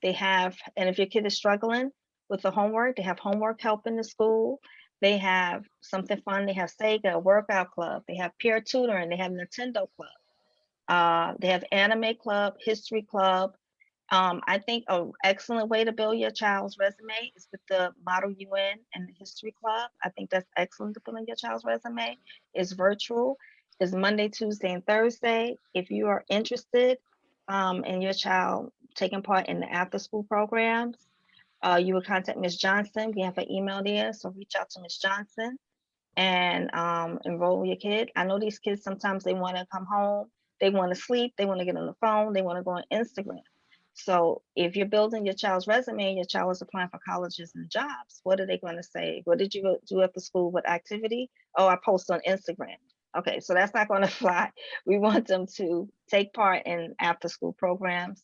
they have, and if your kid is struggling with the homework, they have homework help in the school. They have something fun. They have Sega, a workout club. They have peer tutoring. They have Nintendo club. They have anime club, history club. I think an excellent way to build your child's resume is with the Model UN and the History Club. I think that's excellent to put on your child's resume. It's virtual. It's Monday, Tuesday, and Thursday. If you are interested in your child taking part in the after-school programs, you will contact Ms. Johnson. We have an email there, so reach out to Ms. Johnson and enroll your kid. I know these kids, sometimes they want to come home, they want to sleep, they want to get on the phone, they want to go on Instagram. So if you're building your child's resume, your child is applying for colleges and jobs, what are they going to say? What did you do after school? What activity? Oh, I post on Instagram. Okay, so that's not going to fly. We want them to take part in after school programs.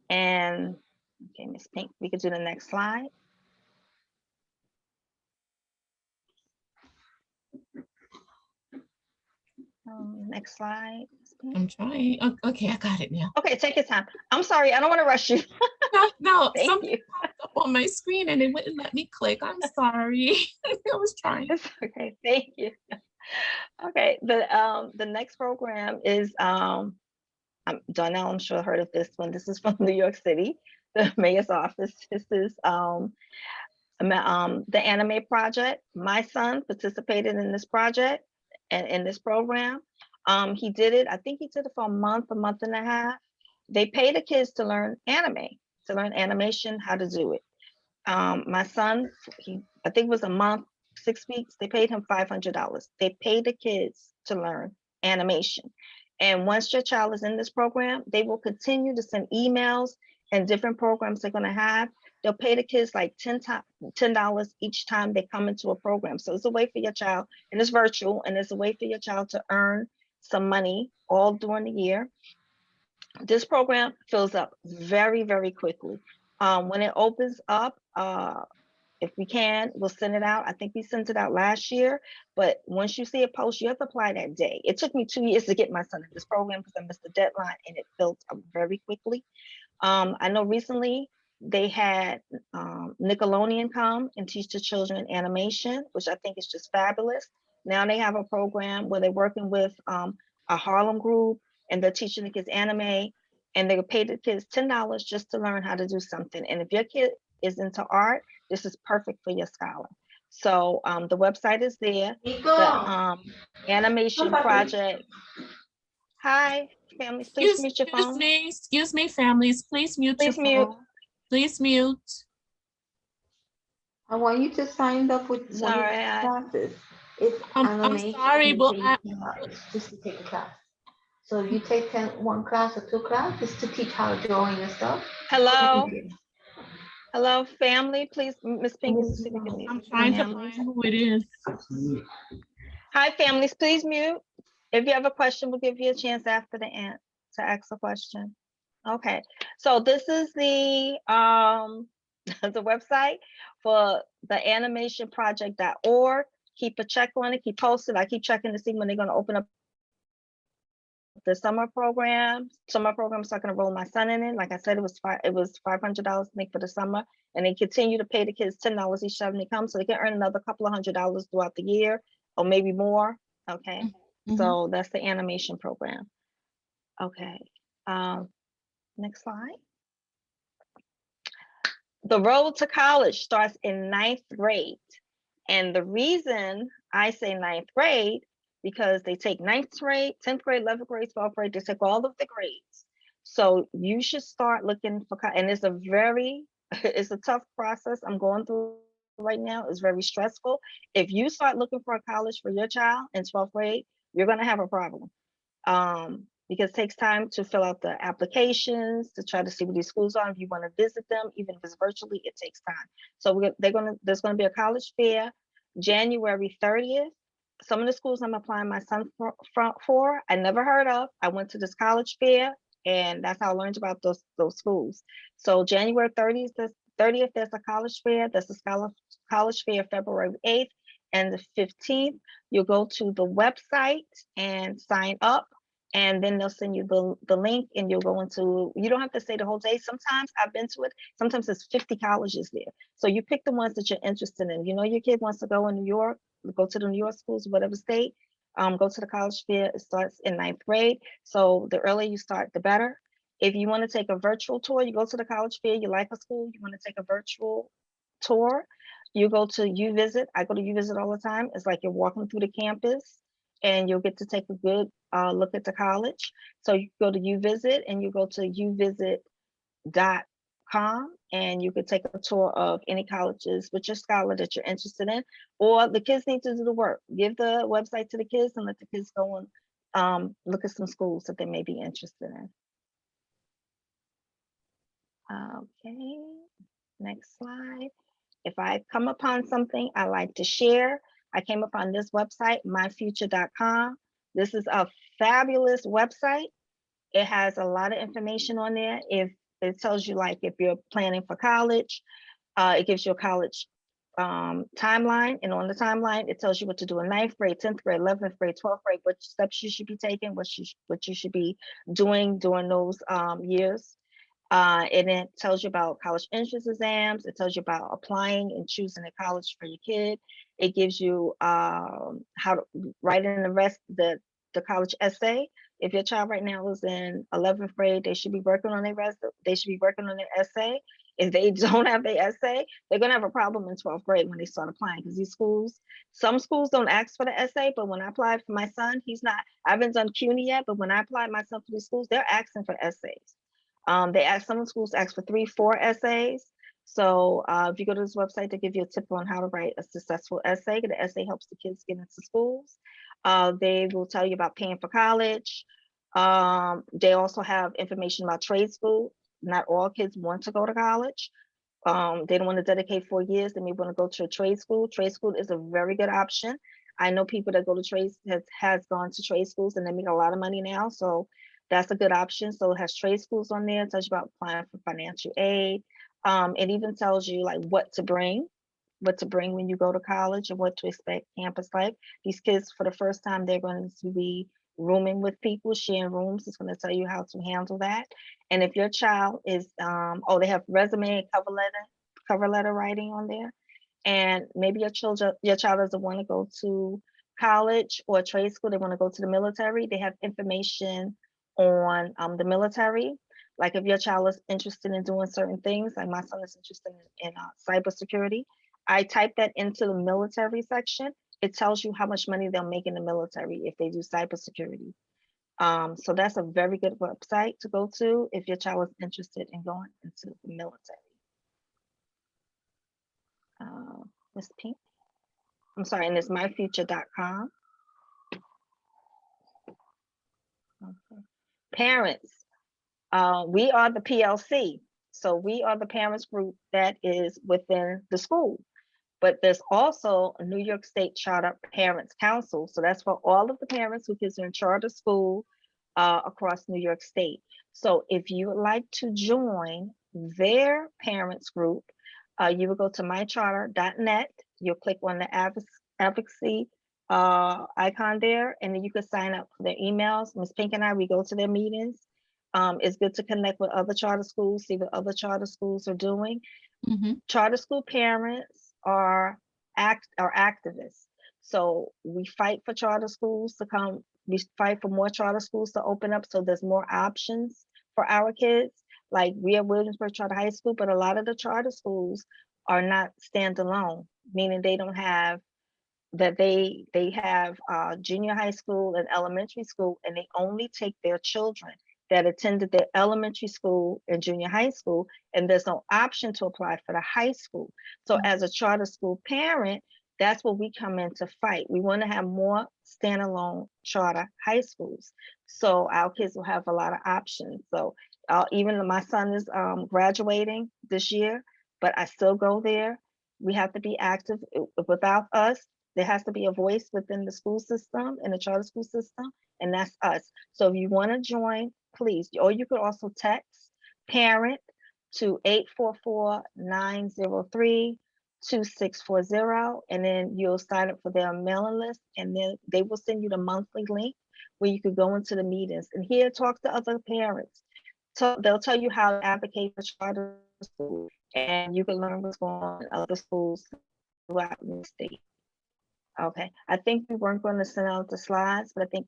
And okay, Ms. Pink, we could do the next slide. Next slide. I'm trying. Okay, I got it now. Okay, take your time. I'm sorry, I don't want to rush you. No, Thank something you. popped up on my screen and it wouldn't let me click. I'm sorry. I was trying. It's okay, thank you. Okay, the next program is Donnell, I'm sure heard of this one. This is from New York City, the mayor's office. This is the anime project. My son participated in this project and in this program. He did it, I think he did it for a month and a half. They pay the kids to learn anime, to learn animation, how to do it. My son, I think it was a month, 6 weeks, they paid him $500. They pay the kids to learn animation. And once your child is in this program, they will continue to send emails and different programs they're going to have. They'll pay the kids like $10 each time they come into a program. So it's a way for your child, and it's virtual, and it's a way for your child to earn some money all during the year. This program fills up very, very quickly. When it opens up, if we can, we'll send it out. I think we sent it out last year, but once you see a post, you have to apply that day. It took me 2 years to get my son in this program because I missed the deadline, and it filled up very quickly. I know recently they had Nickelodeon come and teach the children animation, which I think is just fabulous. Now they have a program where they're working with a Harlem group, and they're teaching the kids anime, and they pay the kids $10 just to learn how to do something. And if your kid is into art, this is perfect for your scholar. So the website is there. The animation project. Hi, families, please mute your phone. Excuse me, families, please mute your Please mute. phone. Please mute. I want you to sign up with one of Sorry, the I- classes. It's I'm animation. sorry, You but pay just to take a class. So if you take one class or two classes to teach how to drawing and stuff. Hello, Okay. hello, family, please, Miss Pink, can you see if you can mute I'm trying to families? find who it is. Hi, families, please mute. If you have a question, we'll give you a chance after the end to ask a question. Okay, so this is the the website for the animationproject.org. Keep a check on it, keep posted. I keep checking to see when they're gonna open up the summer program. Summer program, so I can enroll my son in it. Like I said, it was $500 I think for the summer, and they continue to pay the kids $10 each time they come, so they can earn another couple of $100 throughout the year, or maybe more. Okay, Mhm. so that's the animation program. Okay, next slide. The road to college starts in 9th grade, and the reason I say 9th grade, because they take 9th grade, 10th grade, 11th grade, 12th grade, they take all of the grades. So you should start looking for, and it's a very, it's a tough process I'm going through right now. It's very stressful. If you start looking for a college for your child in 12th grade, you're gonna have a problem. Because it takes time to fill out the applications, to try to see what these schools are. If you want to visit them, even if it's virtually, it takes time. So there's gonna be a college fair January 30th. Some of the schools I'm applying my son for, I never heard of. I went to this college fair, and that's how I learned about those schools. So January 30th, there's a college fair. There's a college fair February 8th and the 15th. You'll go to the website and sign up, and then they'll send you the link, and you'll go into, you don't have to stay the whole day. Sometimes I've been to it, sometimes there's 50 colleges there. So you pick the ones that you're interested in. You know, your kid wants to go in New York, go to the New York schools, whatever state, go to the college fair. It starts in 9th grade. So the earlier you start, the better. If you want to take a virtual tour, you go to the college fair, you like a school, you want to take a virtual tour, you go to UVisit. I go to UVisit all the time. It's like you're walking through the campus, and you'll get to take a good look at the college. So you go to UVisit, and you go to uvisit.com, and you could take a tour of any colleges with your scholar that you're interested in, or the kids need to do the work. Give the website to the kids and let the kids go and look at some schools that they may be interested in. Okay, next slide. If I come upon something I like to share, I came upon this website, myfuture.com. This is a fabulous website. It has a lot of information on there. If it tells you, like, if you're planning for college, it gives you a college timeline, and on the timeline it tells you what to do in 9th grade, 10th grade, 11th grade, 12th grade, what steps you should be taking, what you should be doing during those years. And it tells you about college entrance exams. It tells you about applying and choosing a college for your kid. It gives you how to write in the college essay. If your child right now is in 11th grade, they should be working on their essay. If they don't have their essay, they're gonna have a problem in 12th grade when they start applying, because some schools don't ask for the essay, but when I applied for my son, I haven't done CUNY yet, but when I applied myself to these schools, they're asking for essays. Some schools ask for 3-4 essays. So if you go to this website, they give you a tip on how to write a successful essay. The essay helps the kids get into schools. They will tell you about paying for college. They also have information about trade school. Not all kids want to go to college. They don't want to dedicate 4 years. They may want to go to a trade school. Trade school is a very good option. I know people that go to trades has gone to trade schools, and they make a lot of money now. So that's a good option. So it has trade schools on there. It tells you about applying for financial aid. It even tells you, like, what to bring when you go to college, and what to expect campus life. These kids, for the first time, they're going to be rooming with people, sharing rooms. It's going to tell you how to handle that. And if your child is, they have resume and cover letter writing on there. And maybe your child doesn't want to go to college or trade school. They want to go to the military. They have information on the military. Like, if your child is interested in doing certain things, like my son is interested in cybersecurity, I type that into the military section. It tells you how much money they'll make in the military if they do cybersecurity. So that's a very good website to go to if your child is interested in going into the military. Ms. Pink, I'm sorry, and it's myfuture.com. Okay. Parents, we are the PLC. So we are the parents group that is within the school. But there's also a New York State Charter Parents Council. So that's for all of the parents who kids are in charter school across New York State. So if you would like to join their parents group, you will go to mycharter.net. You'll click on the advocacy icon there, and then you can sign up for their emails. Ms. Pink and I, we go to their meetings. It's good to connect with other charter schools, see what other charter schools are doing. Charter school parents are activists. So we fight for charter schools to come. We fight for more charter schools to open up so there's more options for our kids. Like we are Williamsburg Charter High School, but a lot of the charter schools are not standalone, meaning they don't have that they have junior high school and elementary school, and they only take their children that attended their elementary school and junior high school, and there's no option to apply for the high school. So as a charter school parent, that's what we come in to fight. We want to have more standalone charter high schools, so our kids will have a lot of options. So even my son is graduating this year, but I still go there. We have to be active. Without us, there has to be a voice within the school system, in the charter school system, and that's us. So if you want to join, please, or you could also text parent to 844-903-2640, and then you'll sign up for their mailing list, and then they will send you the monthly link where you could go into the meetings and here talk to other parents. So they'll tell you how to advocate for charter school, and you can learn what's going on in other schools throughout the state. Okay, I think we weren't going to send out the slides, but I think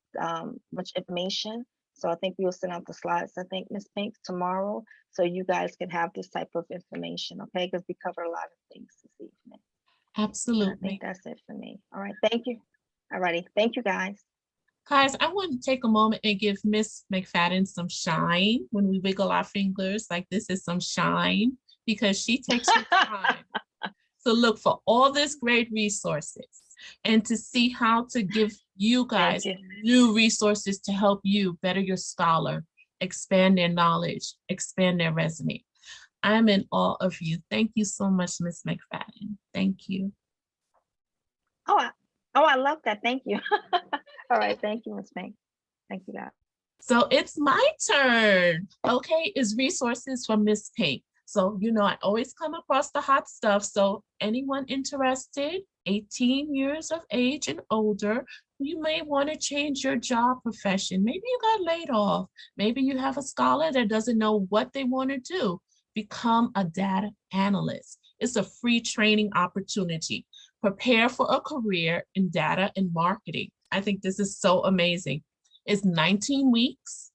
much information. So I think we'll send out the slides, I think, Ms. Pink, tomorrow, so you guys can have this type of information, okay? Because we cover a lot of things this evening. Absolutely. I think that's it for me. All right, thank you. All righty, thank you, guys. Guys, I want to take a moment and give Miss McFadden some shine when we wiggle our fingers like this is some shine, because she takes her time to look for all this great resources and to see how to give you guys new resources to help you better your scholar, expand their knowledge, expand their resume. I'm in awe of you. Thank you so much, Miss McFadden. Thank you. Oh, I love that. Thank you. All right, thank you, Ms. Pink. Thank you, guys. So it's my turn. Okay, is resources from Miss Pink. So, you know, I always come across the hot stuff. So anyone interested, 18 years of age and older, you may want to change your job profession. Maybe you got laid off. Maybe you have a scholar that doesn't know what they want to do. Become a data analyst. It's a free training opportunity. Prepare for a career in data and marketing. I think this is so amazing. It's 19 weeks.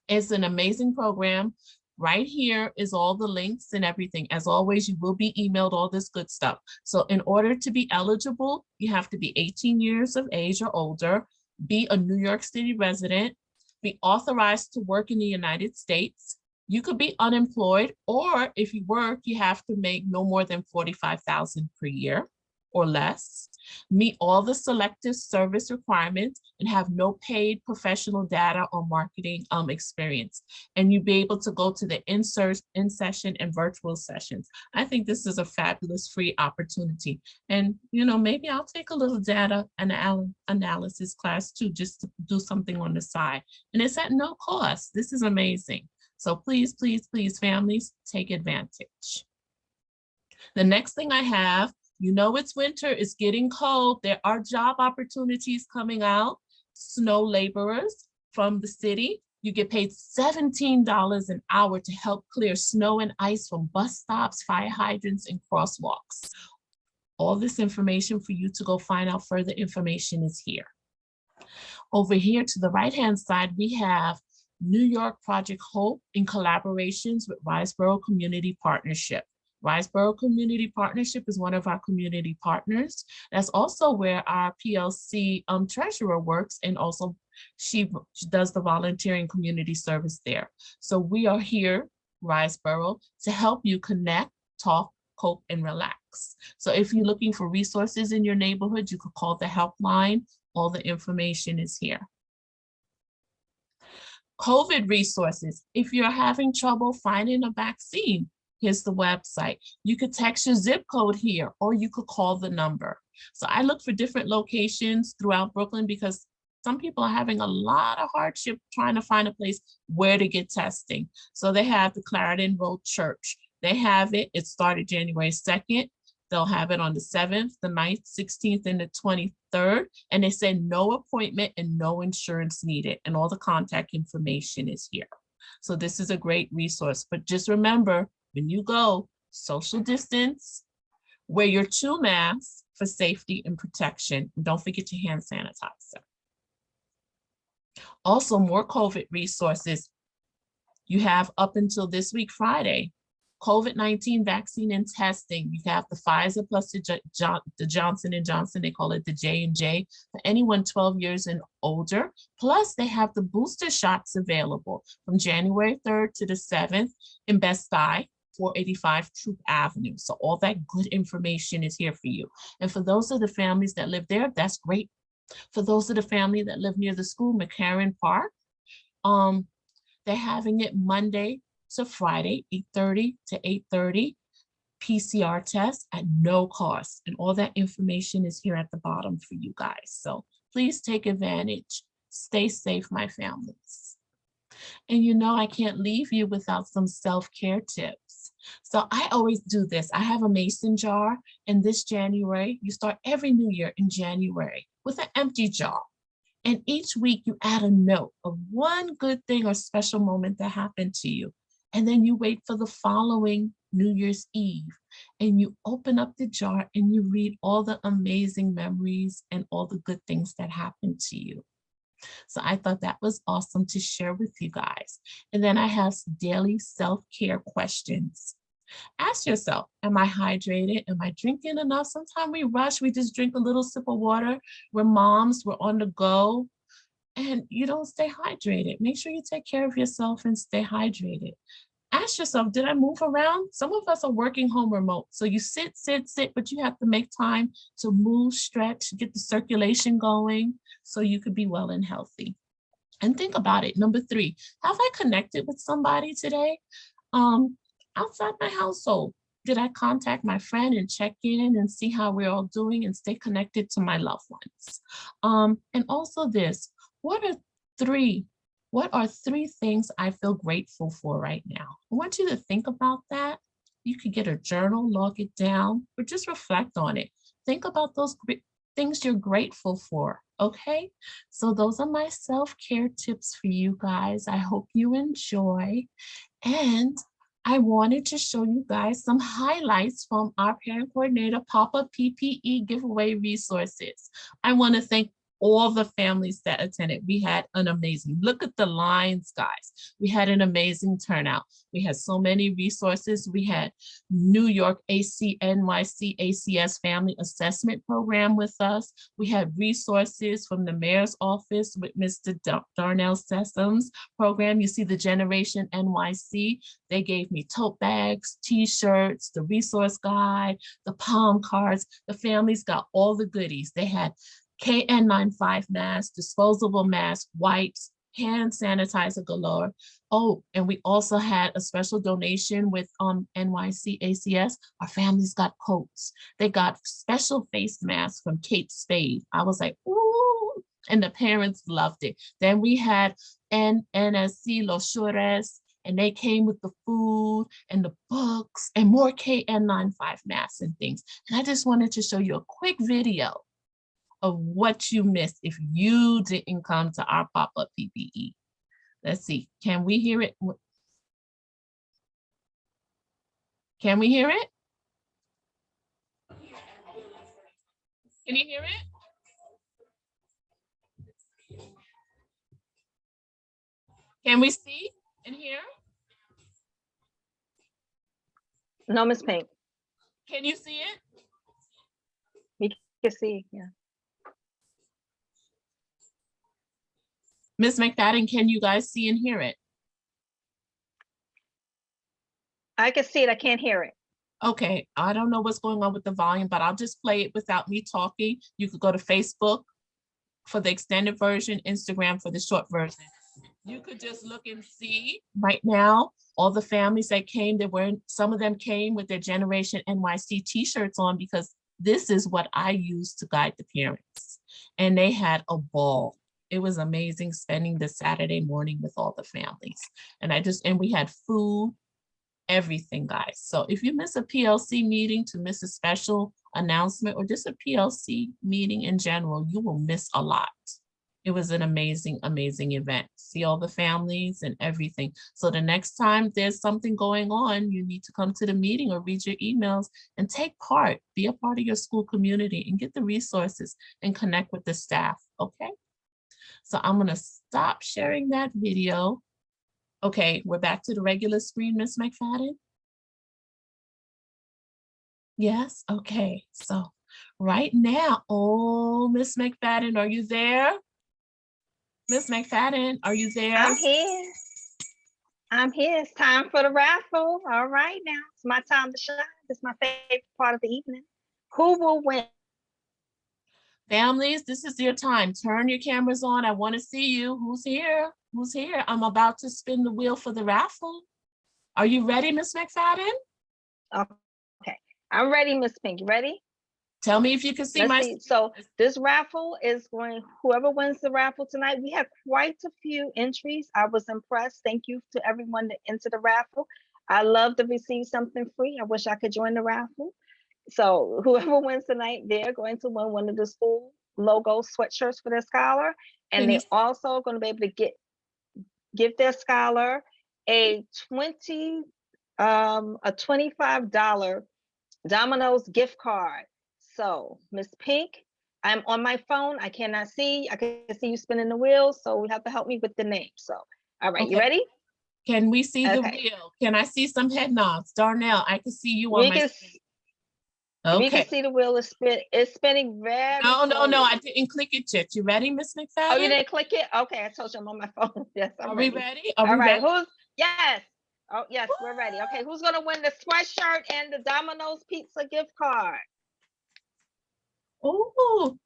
It's an amazing program. Right here is all the links and everything. As always, you will be emailed all this good stuff. So in order to be eligible, you have to be 18 years of age or older, be a New York City resident, be authorized to work in the United States. You could be unemployed, or if you work, you have to make no more than $45,000 per year or less, meet all the selective service requirements, and have no paid professional data or marketing experience. And you'll be able to go to the in-session and virtual sessions. I think this is a fabulous free opportunity. And, you know, maybe I'll take a little data analysis class too, just to do something on the side. And it's at no cost. This is amazing. So please, please, please, families, take advantage. The next thing I have, you know, it's winter, it's getting cold. There are job opportunities coming out. Snow laborers from the city. You get paid $17 an hour to help clear snow and ice from bus stops, fire hydrants, and crosswalks. All this information for you to go find out further information is here. Over here to the right-hand side, we have New York Project Hope in collaborations with Riseboro Community Partnership. Riseboro Community Partnership is one of our community partners. That's also where our PLC treasurer works, and also She does the volunteering community service there. So we are here, Riseboro, to help you connect, talk, cope, and relax. So if you're looking for resources in your neighborhood, you could call the helpline. All the information is here. COVID resources. If you're having trouble finding a vaccine, here's the website. You could text your zip code here, or you could call the number. So I look for different locations throughout Brooklyn because some people are having a lot of hardship trying to find a place where to get testing. So they have the Clarendon Road Church. They have it. It started January 2nd. They'll have it on the 7th, the 9th, 16th, and the 23rd. And they said no appointment and no insurance needed. And all the contact information is here. So this is a great resource. But just remember, when you go, social distance, wear your 2 masks for safety and protection. And don't forget your hand sanitizer. Also, more COVID resources. You have up until this week, Friday, COVID-19 vaccine and testing. You have the Pfizer plus the Johnson & Johnson, they call it the J&J, for anyone 12 years and older. Plus, they have the booster shots available from January 3rd to the 7th in Best Buy, 485 Troop Avenue. So all that good information is here for you. And for those of the families that live there, that's great. For those of the family that live near the school, McCarran Park, they're having it Monday to Friday, 8:30 to 8:30, PCR test at no cost. And all that information is here at the bottom for you guys. So please take advantage. Stay safe, my families. And you know, I can't leave you without some self-care tips. So I always do this. I have a mason jar, and this January, you start every new year in January with an empty jar. And each week you add a note of one good thing or special moment that happened to you. And then you wait for the following New Year's Eve and you open up the jar and you read all the amazing memories and all the good things that happened to you. So I thought that was awesome to share with you guys. And then I have daily self-care questions. Ask yourself, am I hydrated? Am I drinking enough? Sometimes we rush, we just drink a little sip of water. We're moms, we're on the go, and you don't stay hydrated. Make sure you take care of yourself and stay hydrated. Ask yourself, did I move around? Some of us are working home remote. So you sit, but you have to make time to move, stretch, get the circulation going so you could be well and healthy. And think about it. Number 3, have I connected with somebody today? Outside my household, did I contact my friend and check in and see how we're all doing and stay connected to my loved ones? And also this, what are three things I feel grateful for right now? I want you to think about that. You could get a journal, log it down, or just reflect on it. Think about those things you're grateful for, okay? So those are my self-care tips for you guys. I hope you enjoy. And I wanted to show you guys some highlights from our parent coordinator pop-up PPE giveaway resources. I want to thank all the families that attended. We had an amazing, look at the lines, guys. We had an amazing turnout. We had so many resources. We had New York NYC ACS Family Assessment Program with us. We had resources from the mayor's office with Mr. Darnell Sessoms program. You see the Generation NYC. They gave me tote bags, t-shirts, the resource guide, the palm cards. The families got all the goodies. They had KN95 masks, disposable masks, wipes, hand sanitizer galore. Oh, and we also had a special donation with NYC ACS. Our families got coats. They got special face masks from Kate Spade. I was like, ooh, and the parents loved it. Then we had NSC Los Chures, and they came with the food and the books and more KN95 masks and things. And I just wanted to show you a quick video of what you missed if you didn't come to our pop-up PPE. Let's see, can we hear it? Can we hear it? Can you hear it? Can we see and hear? No, Ms. Pink, Can you see it? we can see, yeah. Ms. McFadden, can you guys see and hear it? I can see it, I can't hear it. Okay, I don't know what's going on with the volume, but I'll just play it without me talking. You could go to Facebook for the extended version, Instagram for the short version. You could just look and see right now, all the families that came, some of them came with their Generation NYC t-shirts on because this is what I use to guide the parents. And they had a ball. It was amazing spending the Saturday morning with all the families. And we had food, everything, guys. So if you miss a PLC meeting to miss a special announcement or just a PLC meeting in general, you will miss a lot. It was an amazing, amazing event. See all the families and everything. So the next time there's something going on, you need to come to the meeting or read your emails and take part, be a part of your school community and get the resources and connect with the staff, okay? So I'm gonna stop sharing that video. Okay, we're back to the regular screen, Ms. McFadden? Yes, okay, so right now, oh, Ms. McFadden, are you there? Ms. McFadden, are you there? I'm here. I'm here. It's time for the raffle. All right, now it's my time to shine. It's my favorite part of the evening. Who will win? Families, this is your time. Turn your cameras on. I want to see you. Who's here? Who's here? I'm about to spin the wheel for the raffle. Are you ready, Ms. McFadden? Okay, I'm ready, Miss Pink. You ready? Tell me if you can see Let's my. see. So this raffle is going, whoever wins the raffle tonight, we have quite a few entries. I was impressed. Thank you to everyone that entered the raffle. I love to receive something free. I wish I could join the raffle. So whoever wins tonight, they're going to win one of the school logo sweatshirts for their scholar. And they're also going to be able to give their scholar a $25 Domino's gift card. So Miss Pink, I'm on my phone. I cannot see. I can see you spinning the wheel. So we have to help me with the name. So, all right, you Okay. ready? Can we see the Okay. wheel? Can I see some head nods? Darnell, I can see you on my screen. We can Okay. see the wheel is spinning very No, slowly. I didn't click it yet. You ready, Miss McFadden? Oh, you didn't click it? Okay, I told you I'm on my phone. Yes, I'm Are ready. we ready? Are All we right, ready? yes. Oh, yes, we're ready. Okay, who's gonna win the sweatshirt and the Domino's pizza gift card? Oh,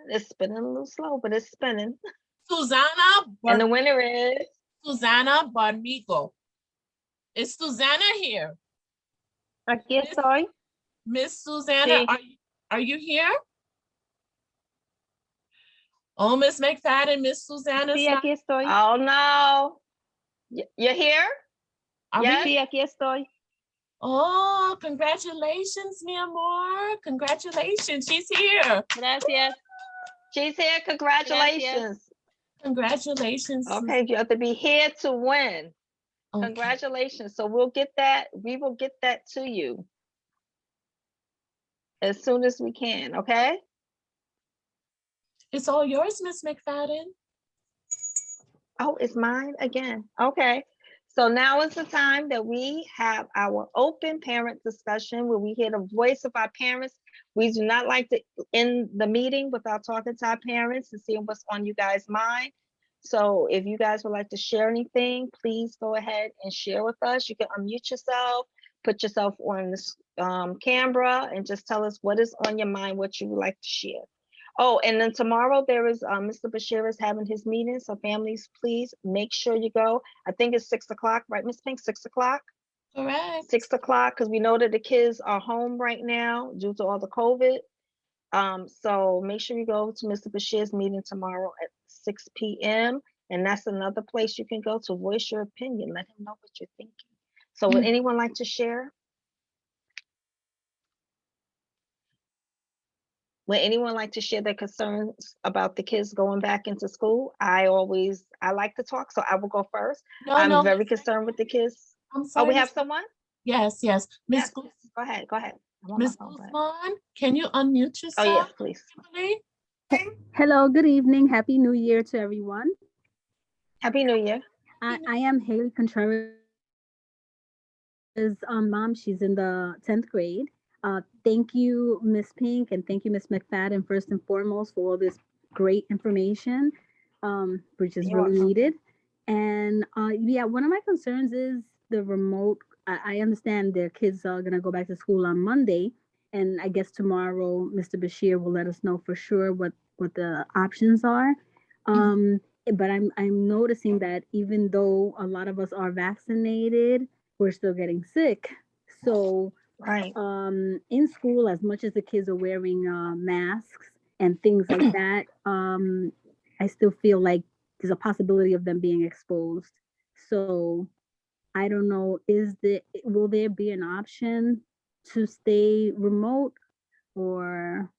It's spinning a little slow, but it's spinning. Susanna. And the winner is Susana Barmigo. Is Susanna here? Aquí estoy. Miss Susanna, Sí. are you here? Oh, Miss McFadden, Miss Susanna. Sí, aquí estoy. Oh no. You're here? Yes? Sí, aquí estoy. Oh, congratulations, mi amor. Congratulations. She's here. Gracias. She's here. Congratulations. Congratulations. Okay, you have to be here to win. Okay. Congratulations. So we'll get that. We will get that to you as soon as we can. Okay. It's all yours, Miss McFadden. Oh, it's mine again. Okay. So now is the time that we have our open parent discussion where we hear the voice of our parents. We do not like to end the meeting without talking to our parents and seeing what's on you guys' mind. So if you guys would like to share anything, please go ahead and share with us. You can unmute yourself, put yourself on this camera and just tell us what is on your mind, what you would like to share. Oh, and then tomorrow there is Mr. Bashir is having his meeting. So families, please make sure you go. I think it's 6 o'clock, right, Miss Pink? 6 o'clock? Correct. 6 o'clock, because we know that the kids are home right now due to all the COVID. So make sure you go to Mr. Bashir's meeting tomorrow at 6 p.m. And that's another place you can go to voice your opinion. Let him know what you're thinking. So would anyone like to share? Would anyone like to share their concerns about the kids going back into school? I like to talk, so I will go first. I'm very concerned with the kids. I'm sorry. Oh, we have someone? Yes. Miss. Go ahead. Miss Guzman, can you unmute yourself? Oh, yes, please. Hello, good evening. Happy New Year to everyone. Happy New Year. I am Haley Contreras' mom. She's in the 10th grade. Thank you, Miss Pink, and thank you, Miss McFadden, first and foremost, for all this great information. which is You're really welcome. needed. And yeah, one of my concerns is the remote. I understand their kids are gonna go back to school on Monday, and I guess tomorrow Mr. Bashir will let us know for sure what the options are. But I'm noticing that even though a lot of us are vaccinated, we're still getting sick. So Right. in school, as much as the kids are wearing masks and things like that, I still feel like there's a possibility of them being exposed. So I don't know, will there be an option to stay remote, or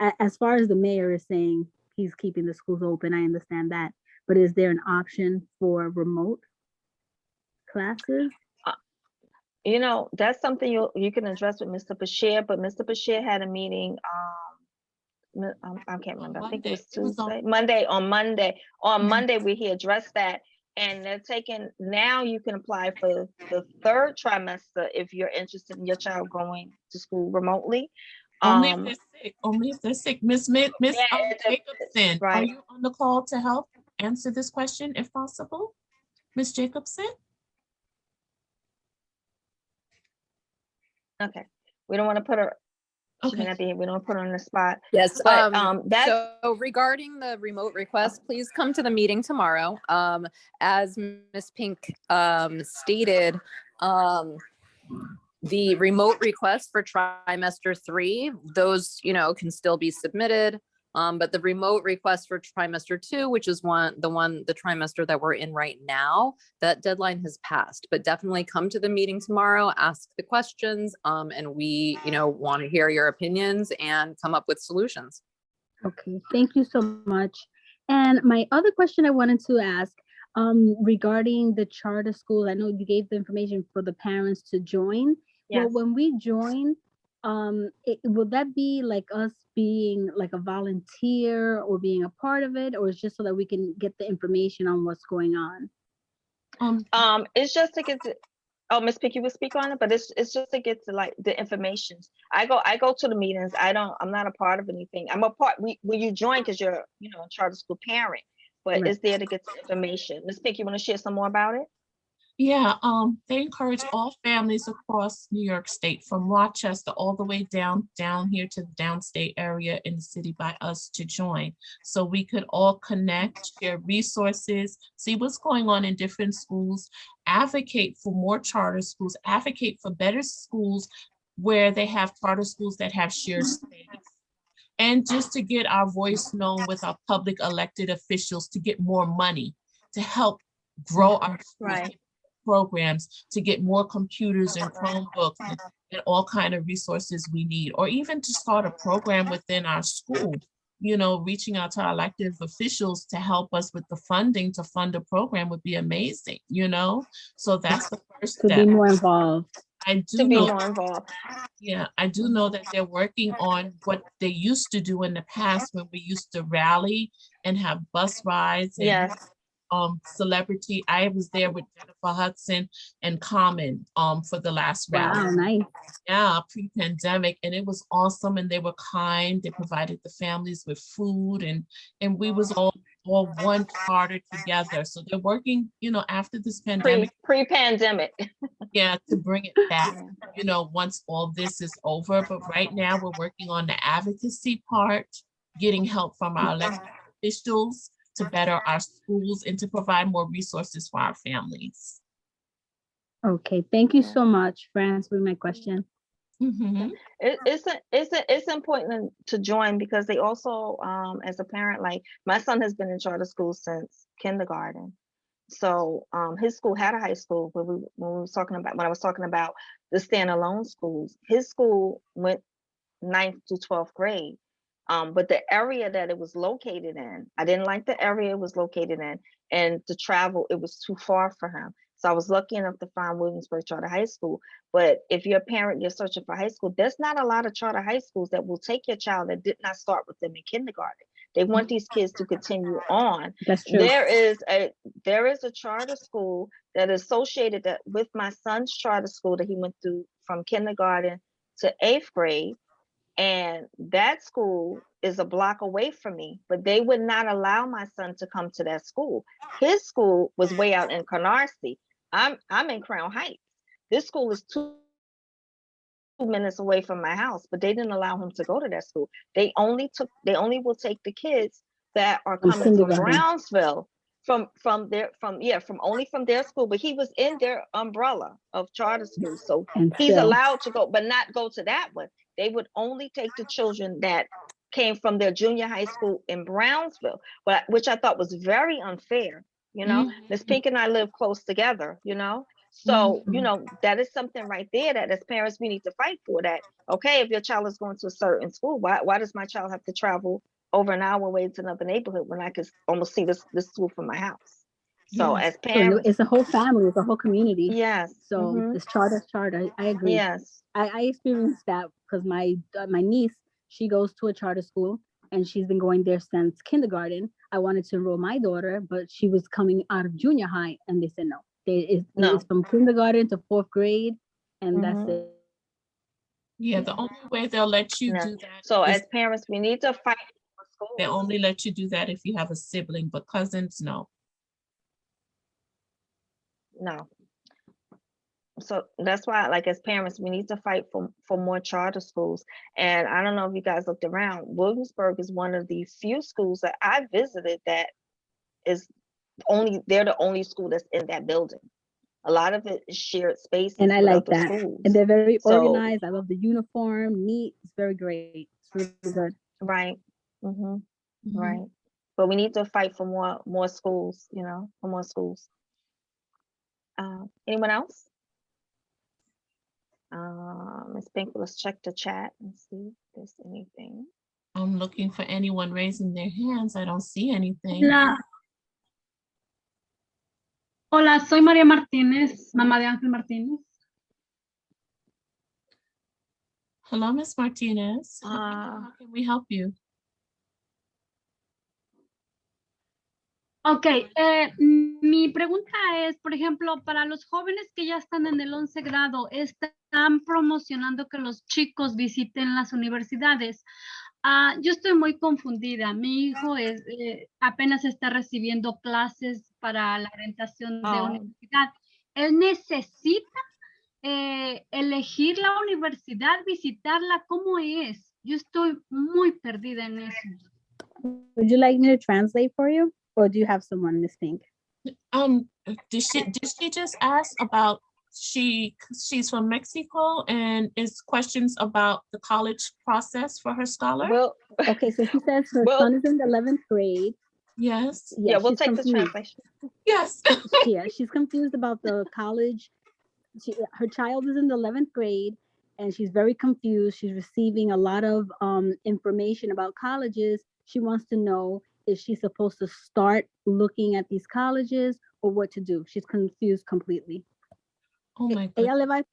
as far as the mayor is saying he's keeping the schools open, I understand that, but is there an option for remote classes? You know, that's something you can address with Mr. Bashir, but Mr. Bashir had a meeting, I can't remember, I think it Monday. was It was Tuesday, on Monday where he addressed that. And they're taking, now you can apply for the third trimester if you're interested in your child going to school remotely. only if they're sick. Only if they're sick. Miss Yeah, it's Jacobson, are right. you on the call to help answer this question if possible? Miss Jacobson? Okay. We don't want to put her, she may Okay. not be here. We don't put her on the spot. Yes, But that's so regarding the remote request, please come to the meeting tomorrow. As Ms. Pink stated, the remote request for trimester 3, those, can still be submitted. But the remote request for trimester 2, which is the trimester that we're in right now, that deadline has passed. But definitely come to the meeting tomorrow, ask the questions, and we, want to hear your opinions and come up with solutions. Okay, thank you so much. And my other question I wanted to ask, regarding the charter school, I know you gave the information for the parents to join. Well, yes. when we join, will that be like us being like a volunteer or being a part of it, or is just so that we can get the information on what's going on? It's just to get to, oh, Miss Picky will speak on it, but it's just to get to like the information. I go to the meetings. I'm not a part of anything. I'm a part, when you join, because you're, a charter school parent, but Right. it's there to get the information. Miss Picky, you want to share some more about it? Yeah, they encourage all families across New York State, from Rochester all the way down here to the downstate area in the city by us to join. So we could all connect, share resources, see what's going on in different schools, advocate for more charter schools, advocate for better schools where they have charter schools that have shared space. And just to get our voice known with our public elected officials to get more money to help grow our schools, Right. programs, to get more computers and Chromebooks and all kind of resources we need, or even to start a program within our school, reaching out to our elected officials to help us with the funding to fund a program would be amazing, So that's the first To be step. more involved. I To do be know, more involved. yeah, I do know that they're working on what they used to do in the past when we used to rally and have bus rides and Yes. celebrity. I was there with Jennifer Hudson and Common for the last rally. Wow, nice. Yeah, pre-pandemic, and it was awesome. And they were kind. They provided the families with food, and we was all one charter together. So they're working, after this pandemic, Pre-pandemic. yeah, to bring it back, once all this is over. But right now we're working on the advocacy part, getting help from our elected officials to better our schools and to provide more resources for our families. Okay, thank you so much for answering my question. Mhm. It's important to join, because they also, as a parent, like my son has been in charter school since kindergarten. So his school had a high school, when I was talking about the standalone schools. His school went 9th to 12th grade. But the area that it was located in, I didn't like the area it was located in, and to travel, it was too far for him. So I was lucky enough to find Williamsburg Charter High School. But if you're a parent, you're searching for high school, there's not a lot of charter high schools that will take your child that did not start with them in kindergarten. They want these kids to continue on. That's true. There is a charter school that is associated with my son's charter school that he went through from kindergarten to 8th grade. And that school is a block away from me, but they would not allow my son to come to that school. His school was way out in Canarsie. I'm in Crown Heights. This school is 2 minutes away from my house, but they didn't allow him to go to that school. They only will take the kids that are From coming from kindergarten. Brownsville, from their school, but he was in their umbrella of charter school. So And he's still, allowed to go, but not go to that one. They would only take the children that came from their junior high school in Brownsville, which I thought was very unfair. You know, Miss Pink and I live close together, you know. So, you know, that is something right there that as parents, we need to fight for that. Okay, if your child is going to a certain school, why does my child have to travel over an hour away to another neighborhood when I could almost see this school from my house? So Yes. as so parents, it's a whole family, it's a whole community. yes. So Mhm. this charter, I agree. Yes. I experienced that because my niece, she goes to a charter school and she's been going there since kindergarten. I wanted to enroll my daughter, but she was coming out of junior high, and they said no. No. It's from kindergarten to 4th grade, and that's Mhm. it. Yeah, the only way they'll let you No. do that So is as parents, we need to fight for they schools. only let you do that if you have a sibling, but cousins, no. No. So that's why, like, as parents, we need to fight for more charter schools. And I don't know if you guys looked around. Williamsburg is one of the few schools that I visited that is they're the only school that's in that building. A lot of it is shared spaces And I with like other that. schools. And they're very So organized. I love the uniform, neat. It's very great. It's really good. right. Mm-hmm. Mhm. Right. But we need to fight for more schools, you know, for more schools. Anyone else? Ms. Pink, let's check the chat and see if there's anything. I'm looking for anyone raising their hands. I don't see anything. Hola, soy María Martínez, mamá de Ángel Martínez. Hello, Miss Martinez. How can we help you? Ok, mi pregunta es, por ejemplo, para los jóvenes que ya están en el 11 grado, están promocionando que los chicos visiten las universidades. Yo estoy muy confundida. Mi hijo apenas está recibiendo clases para la orientación de universidad. Él necesita elegir la universidad, visitarla. ¿Cómo es? Yo estoy muy perdida en eso. Would you like me to translate for you? Or do you have someone, Miss Pink? Did she just ask about she's from Mexico and is questions about the college process for her scholar? Well, okay, so she says her son is in the 11th grade. Yes. Yeah, we'll she's take the confused. translation. Yes. Yeah, she's confused about the college. Her child is in the 11th grade and she's very confused. She's receiving a lot of information about colleges. She wants to know, is she supposed to start looking at these colleges or what to do? She's confused completely. Oh my God.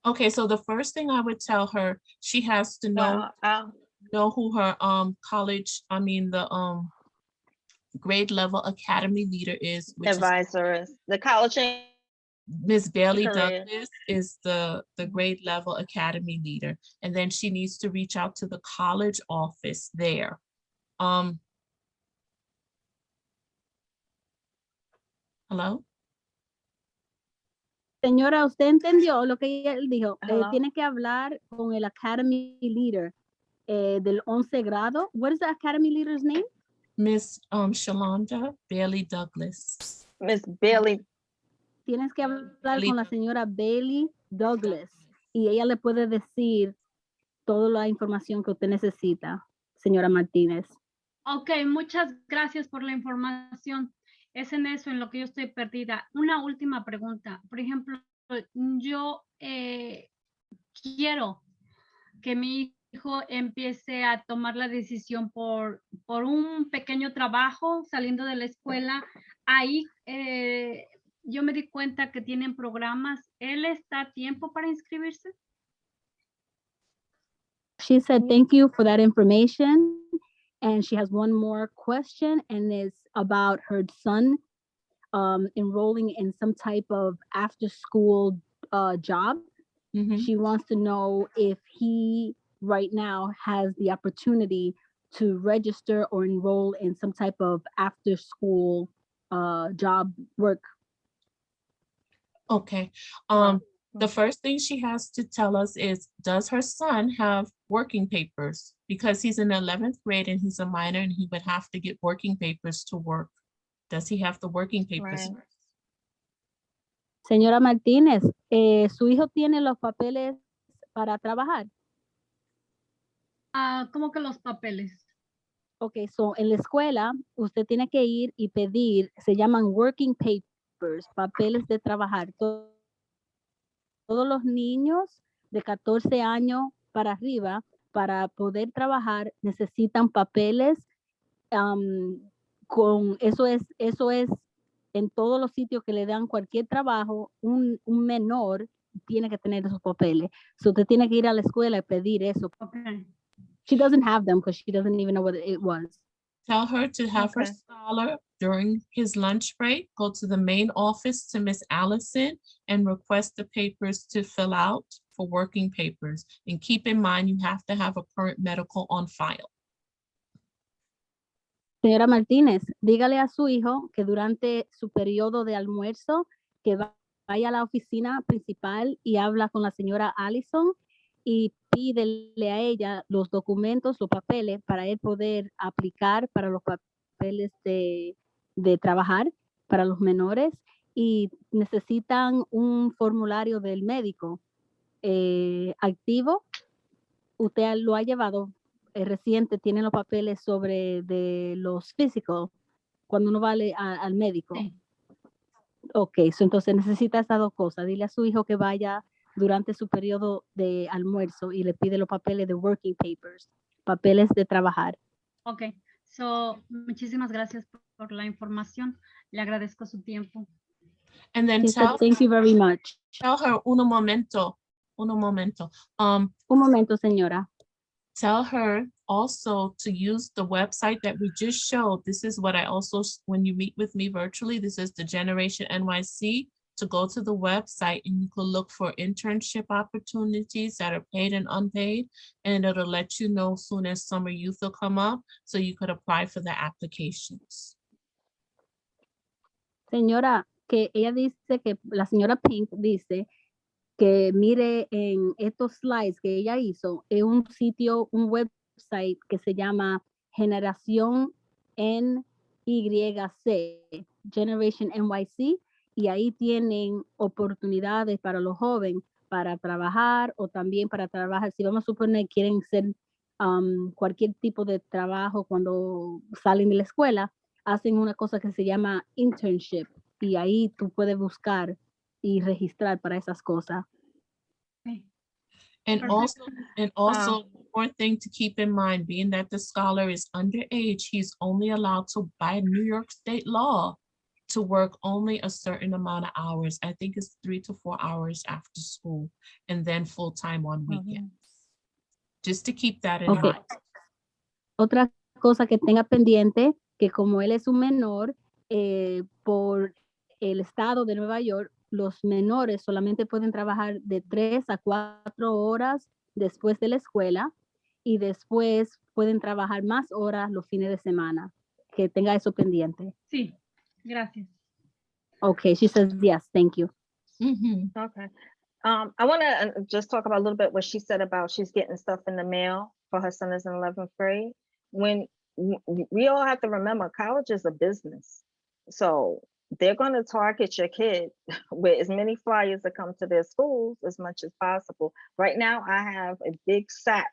Okay, so the first thing I would tell her, she has to know who her college, the grade level academy leader is, which advisor is the college. Miss Bailey Career. Douglas is the grade level academy leader, and then she needs to reach out to the college office there. Hello? Señora, ¿usted entendió lo que él dijo? Hello? Tiene que hablar con el academy leader del 11 grado. What is the academy leader's name? Miss Shalonda Bailey Douglas. Miss Bailey. Tienes que hablar con la señora Bailey Douglas y ella le puede decir toda la información que usted necesita, señora Martínez. Ok, muchas gracias por la información. Es en eso en lo que yo estoy perdida. Una última pregunta. Por ejemplo, yo quiero que mi hijo empiece a tomar la decisión por un pequeño trabajo saliendo de la escuela. Ahí yo me di cuenta que tienen programas. ¿Él está a tiempo para inscribirse? She said, thank you for that information. And she has one more question, and it's about her son enrolling in some type of after school job. She wants to know if he right now has the opportunity to register or enroll in some type of after school job work. Okay. Well, The first thing she has to tell us is, does her son have working papers? Because he's in the 11th grade and he's a minor and he would have to get working papers to work. Does he have the working papers? Right. Señora Martínez, ¿su hijo tiene los papeles para trabajar? ¿Cómo que los papeles? Ok, so en la escuela usted tiene que ir y pedir, se llaman working papers, papeles de trabajar. Todos los niños de 14 años para arriba, para poder trabajar, necesitan papeles. Eso es en todos los sitios que le dan cualquier trabajo, un menor tiene que tener esos papeles. So usted tiene que ir a la escuela y pedir eso. Okay. She doesn't have them because she doesn't even know what it was. Tell her to have her Okay. scholar during his lunch break, go to the main office to Miss Allison and request the papers to fill out for working papers. And keep in mind, you have to have a current medical on file. Señora Martínez, dígale a su hijo que durante su periodo de almuerzo que vaya a la oficina principal y habla con la señora Allison y pídele a ella los documentos, los papeles para él poder aplicar para los papeles de trabajar para los menores, y necesitan un formulario del médico activo. Usted lo ha llevado reciente, tiene los papeles sobre de los físicos cuando uno va al médico. Sí. Ok, entonces necesita esas dos cosas. Dile a su hijo que vaya durante su periodo de almuerzo y le pide los papeles de working papers, papeles de trabajar. Ok, muchísimas gracias por la información. Le agradezco su tiempo. And then She said, thank you very much. tell her, un momento. Un momento, señora. Tell her also to use the website that we just showed. This is what I also, when you meet with me virtually, this is the Generation NYC, to go to the website and you can look for internship opportunities that are paid and unpaid, and it'll let you know soon as summer youth will come up, so you could apply for the applications. Señora, que ella dice que la señora Pink dice que mire en estos slides que ella hizo en un sitio, un website que se llama Generación NYC, Generation NYC, y ahí tienen oportunidades para los jóvenes para trabajar o también para trabajar. Si vamos a suponer quieren hacer cualquier tipo de trabajo cuando salen de la escuela, hacen una cosa que se llama internship, y ahí tú puedes buscar y registrar para esas cosas. Okay. And Perfect. also one thing to keep in mind, being that the scholar is underage, he's only allowed to, by New York state law, to work only a certain amount of hours. I think it's 3 to 4 hours after school, and then full-time on weekends. Just to keep that in mind. Otra cosa que tenga pendiente, que como él es un menor, por el estado de Nueva York, los menores solamente pueden trabajar de 3 a 4 horas después de la escuela, y después pueden trabajar más horas los fines de semana. Que tenga eso pendiente. Sí, gracias. Okay, she says yes, thank you. Mhm. Okay. I want to just talk about a little bit what she said about she's getting stuff in the mail for her son is in 11th grade. When we all have to remember, college is a business. So they're going to target your kid with as many flyers that come to their schools as much as possible. Right now, I have a big sack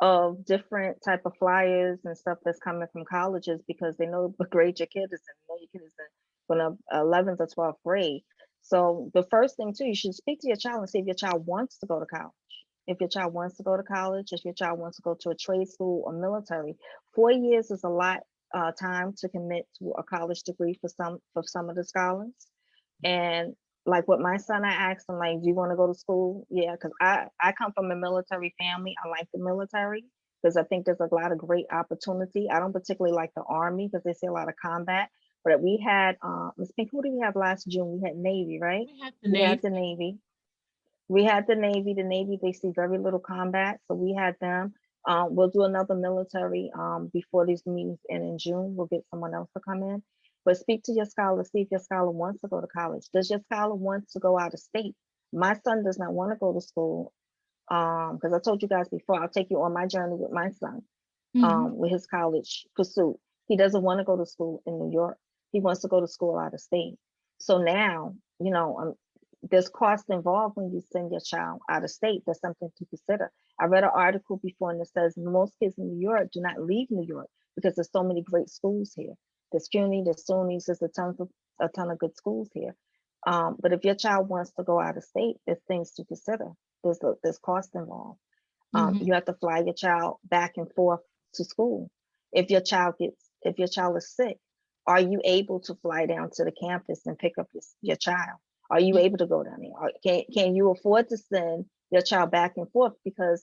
of different type of flyers and stuff that's coming from colleges because they know what grade your kid is in. They know your kid is in 11th or 12th grade. So the first thing too, you should speak to your child and see if your child wants to go to college. If your child wants to go to college, if your child wants to go to a trade school or military. 4 years is a lot time to commit to a college degree for some of the scholars. And like with my son, I asked him, like, do you want to go to school? Yeah, because I come from a military family. I like the military because I think there's a lot of great opportunity. I don't particularly like the Army because they see a lot of combat. But we had, Ms. Pink, who did we have last June? We had Navy, right? We had the Navy. The Navy. We had the Navy. The Navy, they see very little combat, so we had them. We'll do another military before these meetings end in June. We'll get someone else to come in. But speak to your scholar, see if your scholar wants to go to college. Does your scholar want to go out of state? My son does not want to go to school because I told you guys before, I'll take you on my journey with my son with his college pursuit. He doesn't want to go to school in New York. He wants to go to school out of state. So now, you know, there's cost involved when you send your child out of state. That's something to consider. I read an article before and it says most kids in New York do not leave New York because there's so many great schools here. There's CUNY, there's SUNYs, there's a ton of good schools here. But if your child wants to go out of state, there's things to consider. There's cost involved. You have to fly your child back and forth to school. If your child is sick, are you able to fly down to the campus and pick up your child? Are you able to go down there? Can you afford to send your child back and forth? Because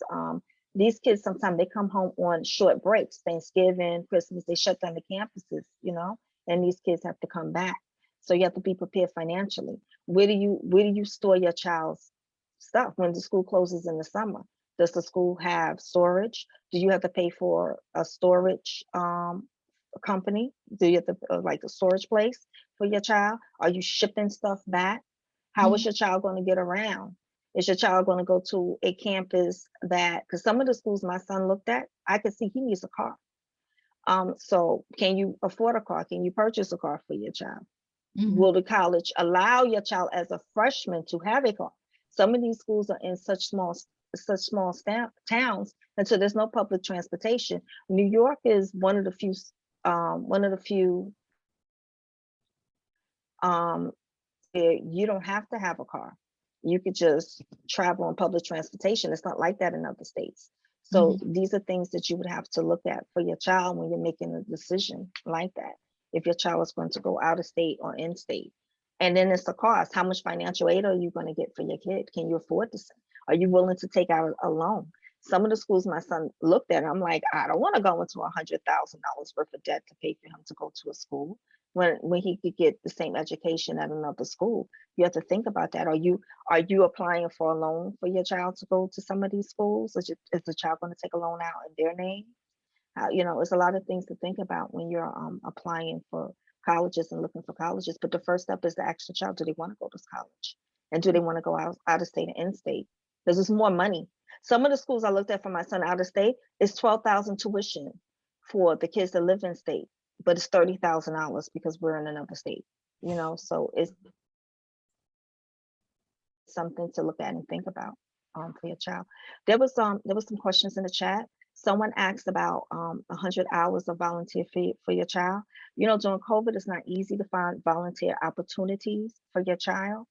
these kids, sometimes they come home on short breaks, Thanksgiving, Christmas, they shut down the campuses, you know, and these kids have to come back. So you have to be prepared financially. Where do you store your child's stuff when the school closes in the summer? Does the school have storage? Do you have to pay for a storage company? Do you have to like a storage place for your child? Are you shipping stuff back? How is your child going to get around? Is your child going to go to a campus because some of the schools my son looked at, I could see he needs a car. So can you afford a car? Can you purchase a car for your child? Will the college allow your child as a freshman to have a car? Some of these schools are in such small towns, and so there's no public transportation. New York is one of the few you don't have to have a car. You could just travel on public transportation. It's not like that in other states. So these are things that you would have to look at for your child when you're making a decision like that. If your child is going to go out of state or in state. And then it's the cost. How much financial aid are you going to get for your kid? Can you afford to send? Are you willing to take out a loan? Some of the schools my son looked at, I'm like, I don't want to go into $100,000 worth of debt to pay for him to go to a school when he could get the same education at another school. You have to think about that. Are you applying for a loan for your child to go to some of these schools? Is the child going to take a loan out in their name? You know, it's a lot of things to think about when you're applying for colleges and looking for colleges. But the first step is to ask your child, do they want to go to college? And do they want to go out of state and in state? Because there's more money. Some of the schools I looked at for my son out of state is $12,000 tuition for the kids that live in state, but it's $30,000 because we're in another state, you know, so it's something to look at and think about for your child. There was some questions in the chat. Someone asked about 100 hours of volunteer for your child. You know, during COVID, it's not easy to find volunteer opportunities for your child.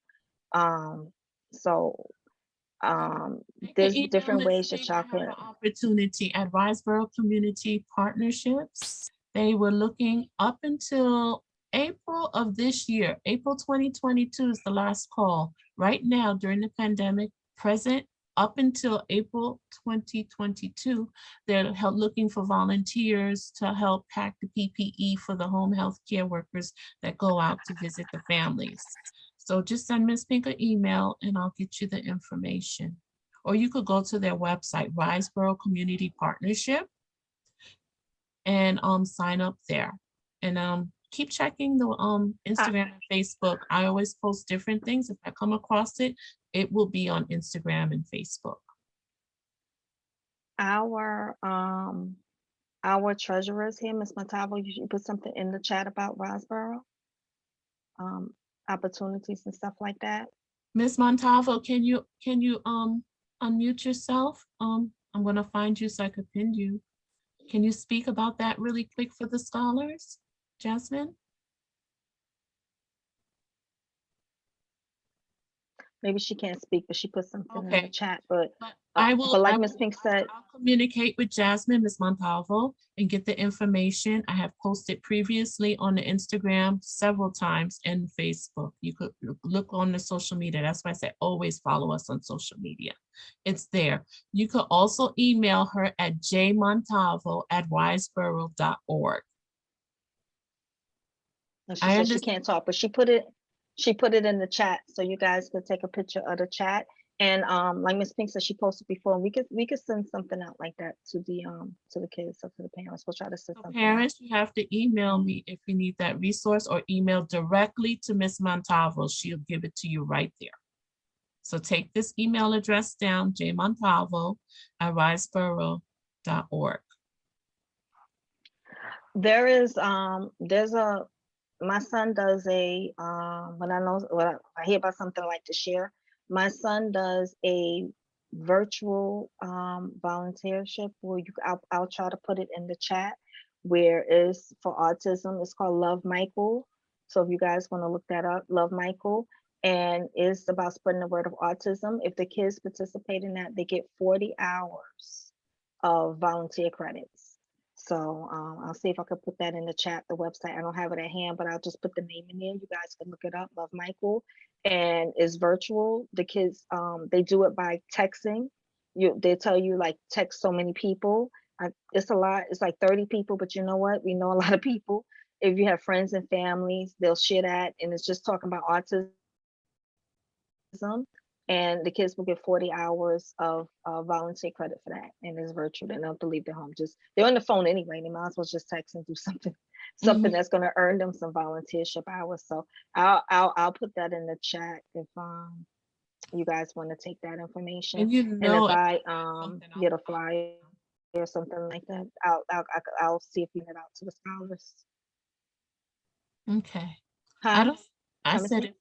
There's different ways your child can. Opportunity at Riseboro Community Partnerships. They were looking up until April of this year. April 2022 is the last call. Right now, during the pandemic, present up until April 2022, they're looking for volunteers to help pack the PPE for the home health care workers that go out to visit the families. So just send Ms. Pink an email and I'll get you the information. Or you could go to their website, Riseboro Community Partnership, and sign up there. And keep checking the Instagram and Facebook. I always post different things. If I come across it, it will be on Instagram and Facebook. Our treasurers here, Ms. Montalvo, you should put something in the chat about Riseboro, opportunities and stuff like that. Ms. Montalvo, can you unmute yourself? I'm gonna find you so I could pin you. Can you speak about that really quick for the scholars, Jasmine? Maybe she can't speak, but she put something in the chat. But like Ms. Pink said, I'll communicate with Jasmine, Ms. Montalvo, and get the information. I have posted previously on the Instagram several times and Facebook. You could look on the social media. That's why I say always follow us on social media. It's there. You could also email her at jmontalvo@riseboro.org. she said she can't talk, but she put it in the chat, so you guys could take a picture of the chat And like Miss Pink said, she posted before, and we could send something out like that to the kids or to the parents. We'll try to send So something out. parents, you have to email me if you need that resource, or email directly to Ms. Montalvo. She'll give it to you right there. So take this email address down, jmontalvo@riseboro.org. There is my son does a when I hear about something I like to share. My son does a virtual volunteership where I'll try to put it in the chat, where is for autism. It's called Love Michael. So if you guys want to look that up, Love Michael, and it's about spreading the word of autism. If the kids participate in that, they get 40 hours of volunteer credits. So I'll see if I could put that in the chat, the website. I don't have it at hand, but I'll just put the name in there. You guys can look it up, Love Michael. And it's virtual. The kids, they do it by texting. They tell you like text so many people. It's a lot, it's like 30 people, but you know what? We know a lot of people. If you have friends and families, they'll share that. And it's just talking about autism. And the kids will get 40 hours of volunteer credit for that, and it's virtual. They don't have to leave their home. They're on the phone anyway. They might as well just text and do something that's going to earn them some volunteership hours. So I'll put that in the chat if you guys want to take that information. And And if I get a flyer or something like that, I'll see if we get out to the scholars. Okay. Huh? I said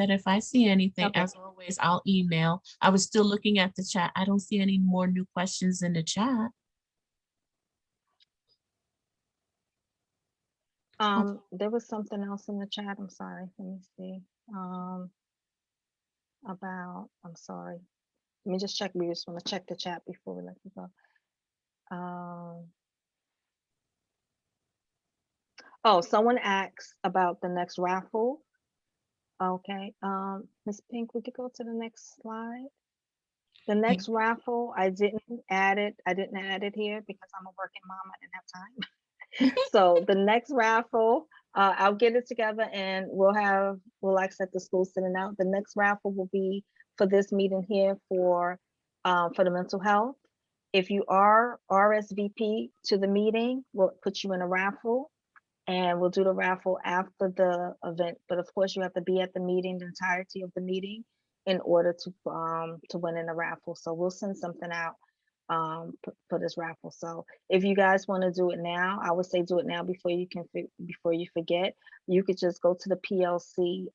if I see anything, Okay. as always, I'll email. I was still looking at the chat. I don't see any more new questions in the chat. There was something else in the chat. I'm sorry. Let me see. I'm sorry. Let me just check. We just want to check the chat before we let you go. Oh, someone asked about the next raffle. Okay. Ms. Pink, we could go to the next slide. The next raffle, I didn't add it here because I'm a working mom. I didn't have time. So the next raffle, I'll get it together and we'll set the school sending out. The next raffle will be for this meeting here for the mental health. If you are RSVP to the meeting, we'll put you in a raffle, and we'll do the raffle after the event. But of course, you have to be at the meeting, the entirety of the meeting, in order to win in the raffle. So we'll send something out for this raffle. So if you guys want to do it now, I would say do it now before you forget. You could just go to the PLC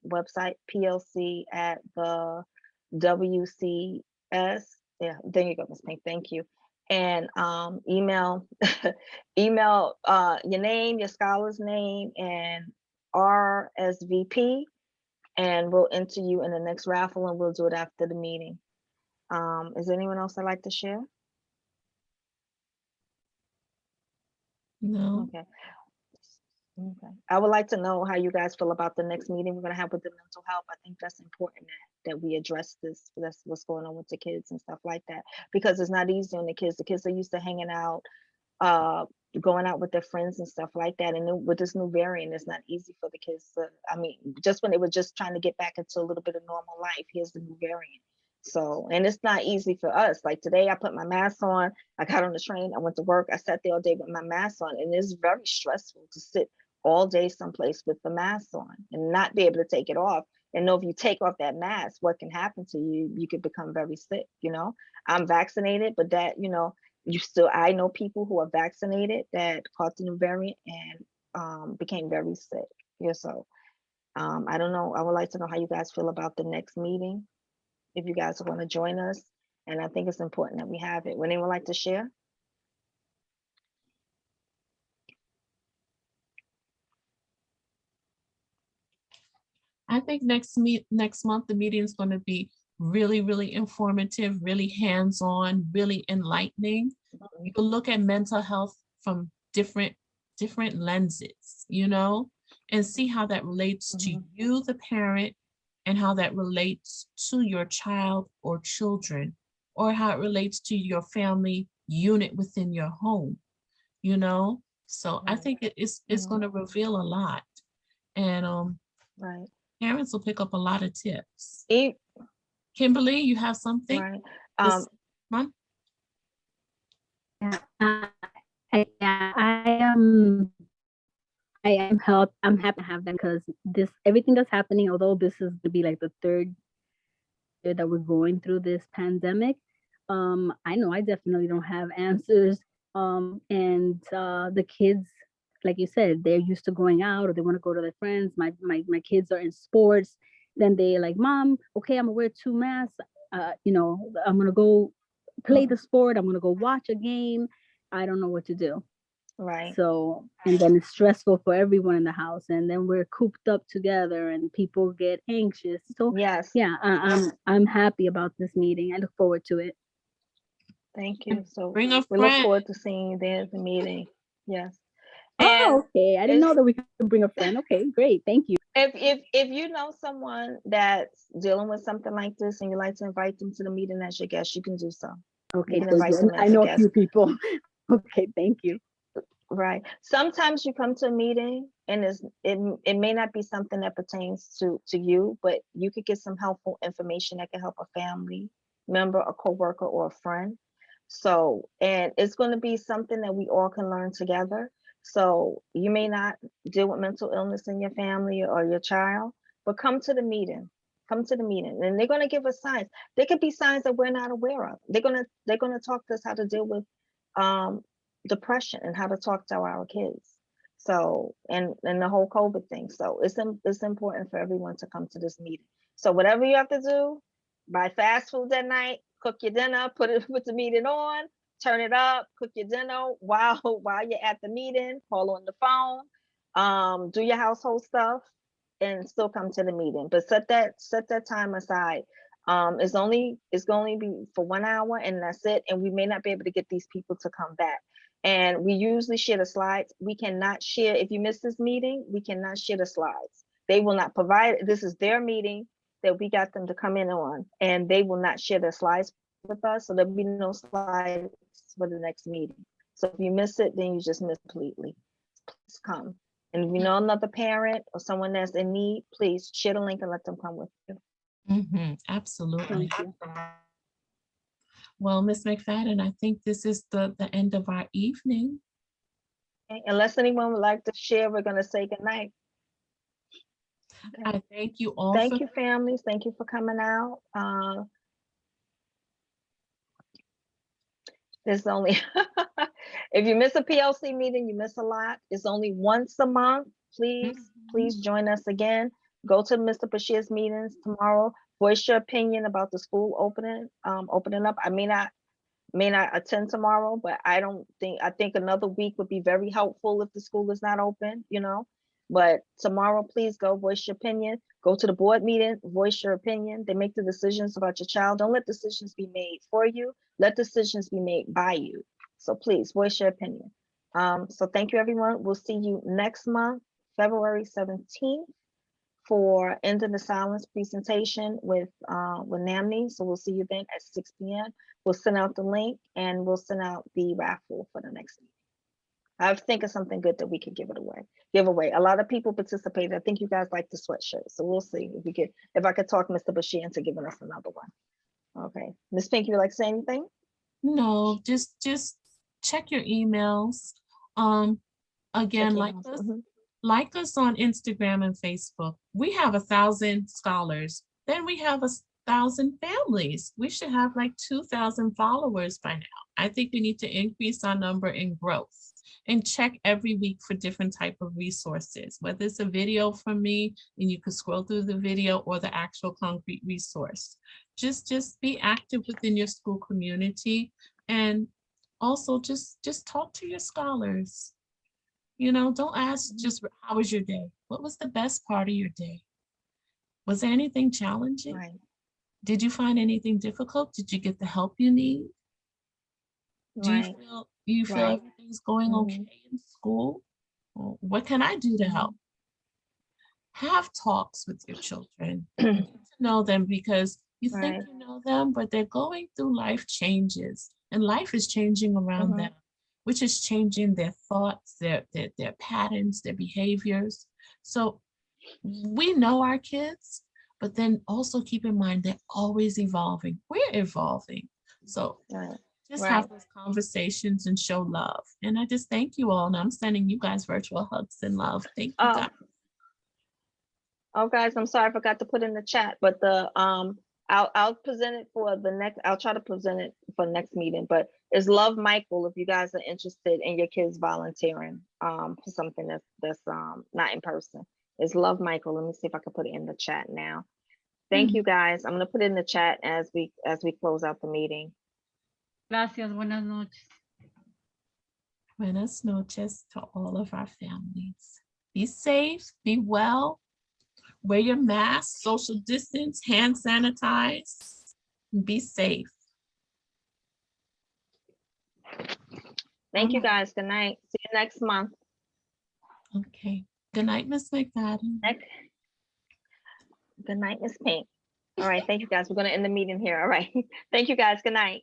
website, PLC at the WCS. Yeah, there you go, Ms. Pink. Thank you. And email your name, your scholar's name, and RSVP, and we'll enter you in the next raffle, and we'll do it after the meeting. Is there anyone else I'd like to share? No. Okay. I would like to know how you guys feel about the next meeting we're going to have with the mental health. I think that's important that we address this. That's what's going on with the kids and stuff like that, because it's not easy on the kids. The kids are used to hanging out, going out with their friends and stuff like that. And with this new variant, it's not easy for the kids to, just when they were just trying to get back into a little bit of normal life, here's the new variant. So, and it's not easy for us. Like today, I put my mask on, I got on the train, I went to work, I sat there all day with my mask on, and it's very stressful to sit all day someplace with the mask on and not be able to take it off. And know if you take off that mask, what can happen to you? You could become very sick, I'm vaccinated, but that, I know people who are vaccinated that caught the new variant and became very sick. So I don't know. I would like to know how you guys feel about the next meeting, if you guys want to join us. And I think it's important that we have it. Would anyone like to share? I think next month, the meeting is going to be really, really informative, really hands-on, really enlightening. You'll look at mental health from different lenses, and see how that relates to you, the parent, and how that relates to your child or children, or how it relates to your family unit within your home, So I think it's going to reveal a lot. And right. Parents will pick up a lot of tips. Kimberly, you have something? Right. This month? I'm happy to have that because everything that's happening, although this is to be like the third year that we're going through this pandemic, I know I definitely don't have answers. And the kids, like you said, they're used to going out or they want to go to their friends. My kids are in sports. Then they like, Mom, okay, I'm gonna wear 2 masks. I'm gonna go play the sport. I'm gonna go watch a game. I don't know what to do. Right. So, and then it's stressful for everyone in the house, and then we're cooped up together, and people get anxious. So, Yes. yeah, I'm happy about this meeting. I look forward to it. Thank you. So Bring a we look friend. forward to seeing you there at the meeting. Yes. Oh, And okay. I didn't know that we could bring a friend. Okay, great. Thank you. if you know someone that's dealing with something like this and you'd like to invite them to the meeting as your guest, you can do so. Okay, can thank invite you. them I as a know a guest. few people. Okay, thank you. Right. Sometimes you come to a meeting and it may not be something that pertains to you, but you could get some helpful information that can help a family member, a coworker, or a friend. So, and it's going to be something that we all can learn together. So you may not deal with mental illness in your family or your child, but come to the meeting. Come to the meeting, and they're going to give us signs. There could be signs that we're not aware of. They're going to talk to us how to deal with depression and how to talk to our kids. So, and the whole COVID thing. So it's important for everyone to come to this meeting. So whatever you have to do, buy fast food that night, cook your dinner, put the meeting on, turn it up, cook your dinner while you're at the meeting, call on the phone, do your household stuff, and still come to the meeting. But set that time aside. It's going to be for 1 hour, and that's it. And we may not be able to get these people to come back. And we usually share the slides. We cannot share, if you miss this meeting, we cannot share the slides. They will not provide, this is their meeting that we got them to come in on, and they will not share their slides with us. So there'll be no slides for the next meeting. So if you miss it, then you just miss completely. Please come. And if you know another parent or someone that's in need, please share the link and let them come with you. Absolutely. Thank you. Well, Ms. McFadden, I think this is the end of our evening. Okay. Unless anyone would like to share, we're going to say goodnight. Okay. I thank you all. Thank you, families. Thank you for coming out. There's only, if you miss a PLC meeting, you miss a lot. It's only once a month. Please join us again. Go to Mr. Bashir's meetings tomorrow. Voice your opinion about the school opening up. I may not attend tomorrow, but I think another week would be very helpful if the school is not open, But tomorrow, please go voice your opinion. Go to the board meeting, voice your opinion. They make the decisions about your child. Don't let decisions be made for you. Let decisions be made by you. So please voice your opinion. So thank you, everyone. We'll see you next month, February 17th, for Ending the Silence presentation with NAMNI. So we'll see you then at 6 p.m. We'll send out the link and we'll send out the raffle for the next meeting. I think of something good that we could give away. A lot of people participated. I think you guys like the sweatshirt. So we'll see if I could talk Mr. Bashir into giving us another one. Okay. Ms. Pink, you would like to say anything? No, just check your emails. Again, like us on Instagram and Facebook. We have 1,000 scholars. Then we have 1,000 families. We should have like 2,000 followers by now. I think we need to increase our number in growth and check every week for different type of resources, whether it's a video from me and you can scroll through the video or the actual concrete resource. Just be active within your school community, and also just talk to your scholars. Don't ask just how was your day? What was the best part of your day? Was there anything challenging? Right. Did you find anything difficult? Did you get the help you need? Do you feel everything's going okay in school? Well, what can I do to help? Have talks with your children. Get to know them, because you think you know them, but they're going through life changes, and life is changing around them, which is changing their thoughts, their patterns, their behaviors. So we know our kids, but then also keep in mind they're always evolving. We're evolving. So Right. just have Right. those conversations and show love. And I just thank you all. And I'm sending you guys virtual hugs and love. Thank you Oh, guys. oh, guys, I'm sorry, I forgot to put in the chat, but I'll present it for the next, I'll try to present it for the next meeting, but it's Love Michael, if you guys are interested in your kids volunteering, for something that's not in person. It's Love Michael. Let me see if I can put it in the chat now. Thank you, guys. I'm gonna put it in the chat as we close out the meeting. Gracias, buenas noches. Buenas noches to all of our families. Be safe, be well, wear your mask, social distance, hand sanitize, and be safe. Thank you, guys. Good night. See you next month. Okay. Good night, Ms. McFadden. Good night, Miss Pink. All right, thank you, guys. We're gonna end the meeting here. All right. Thank you, guys. Good night.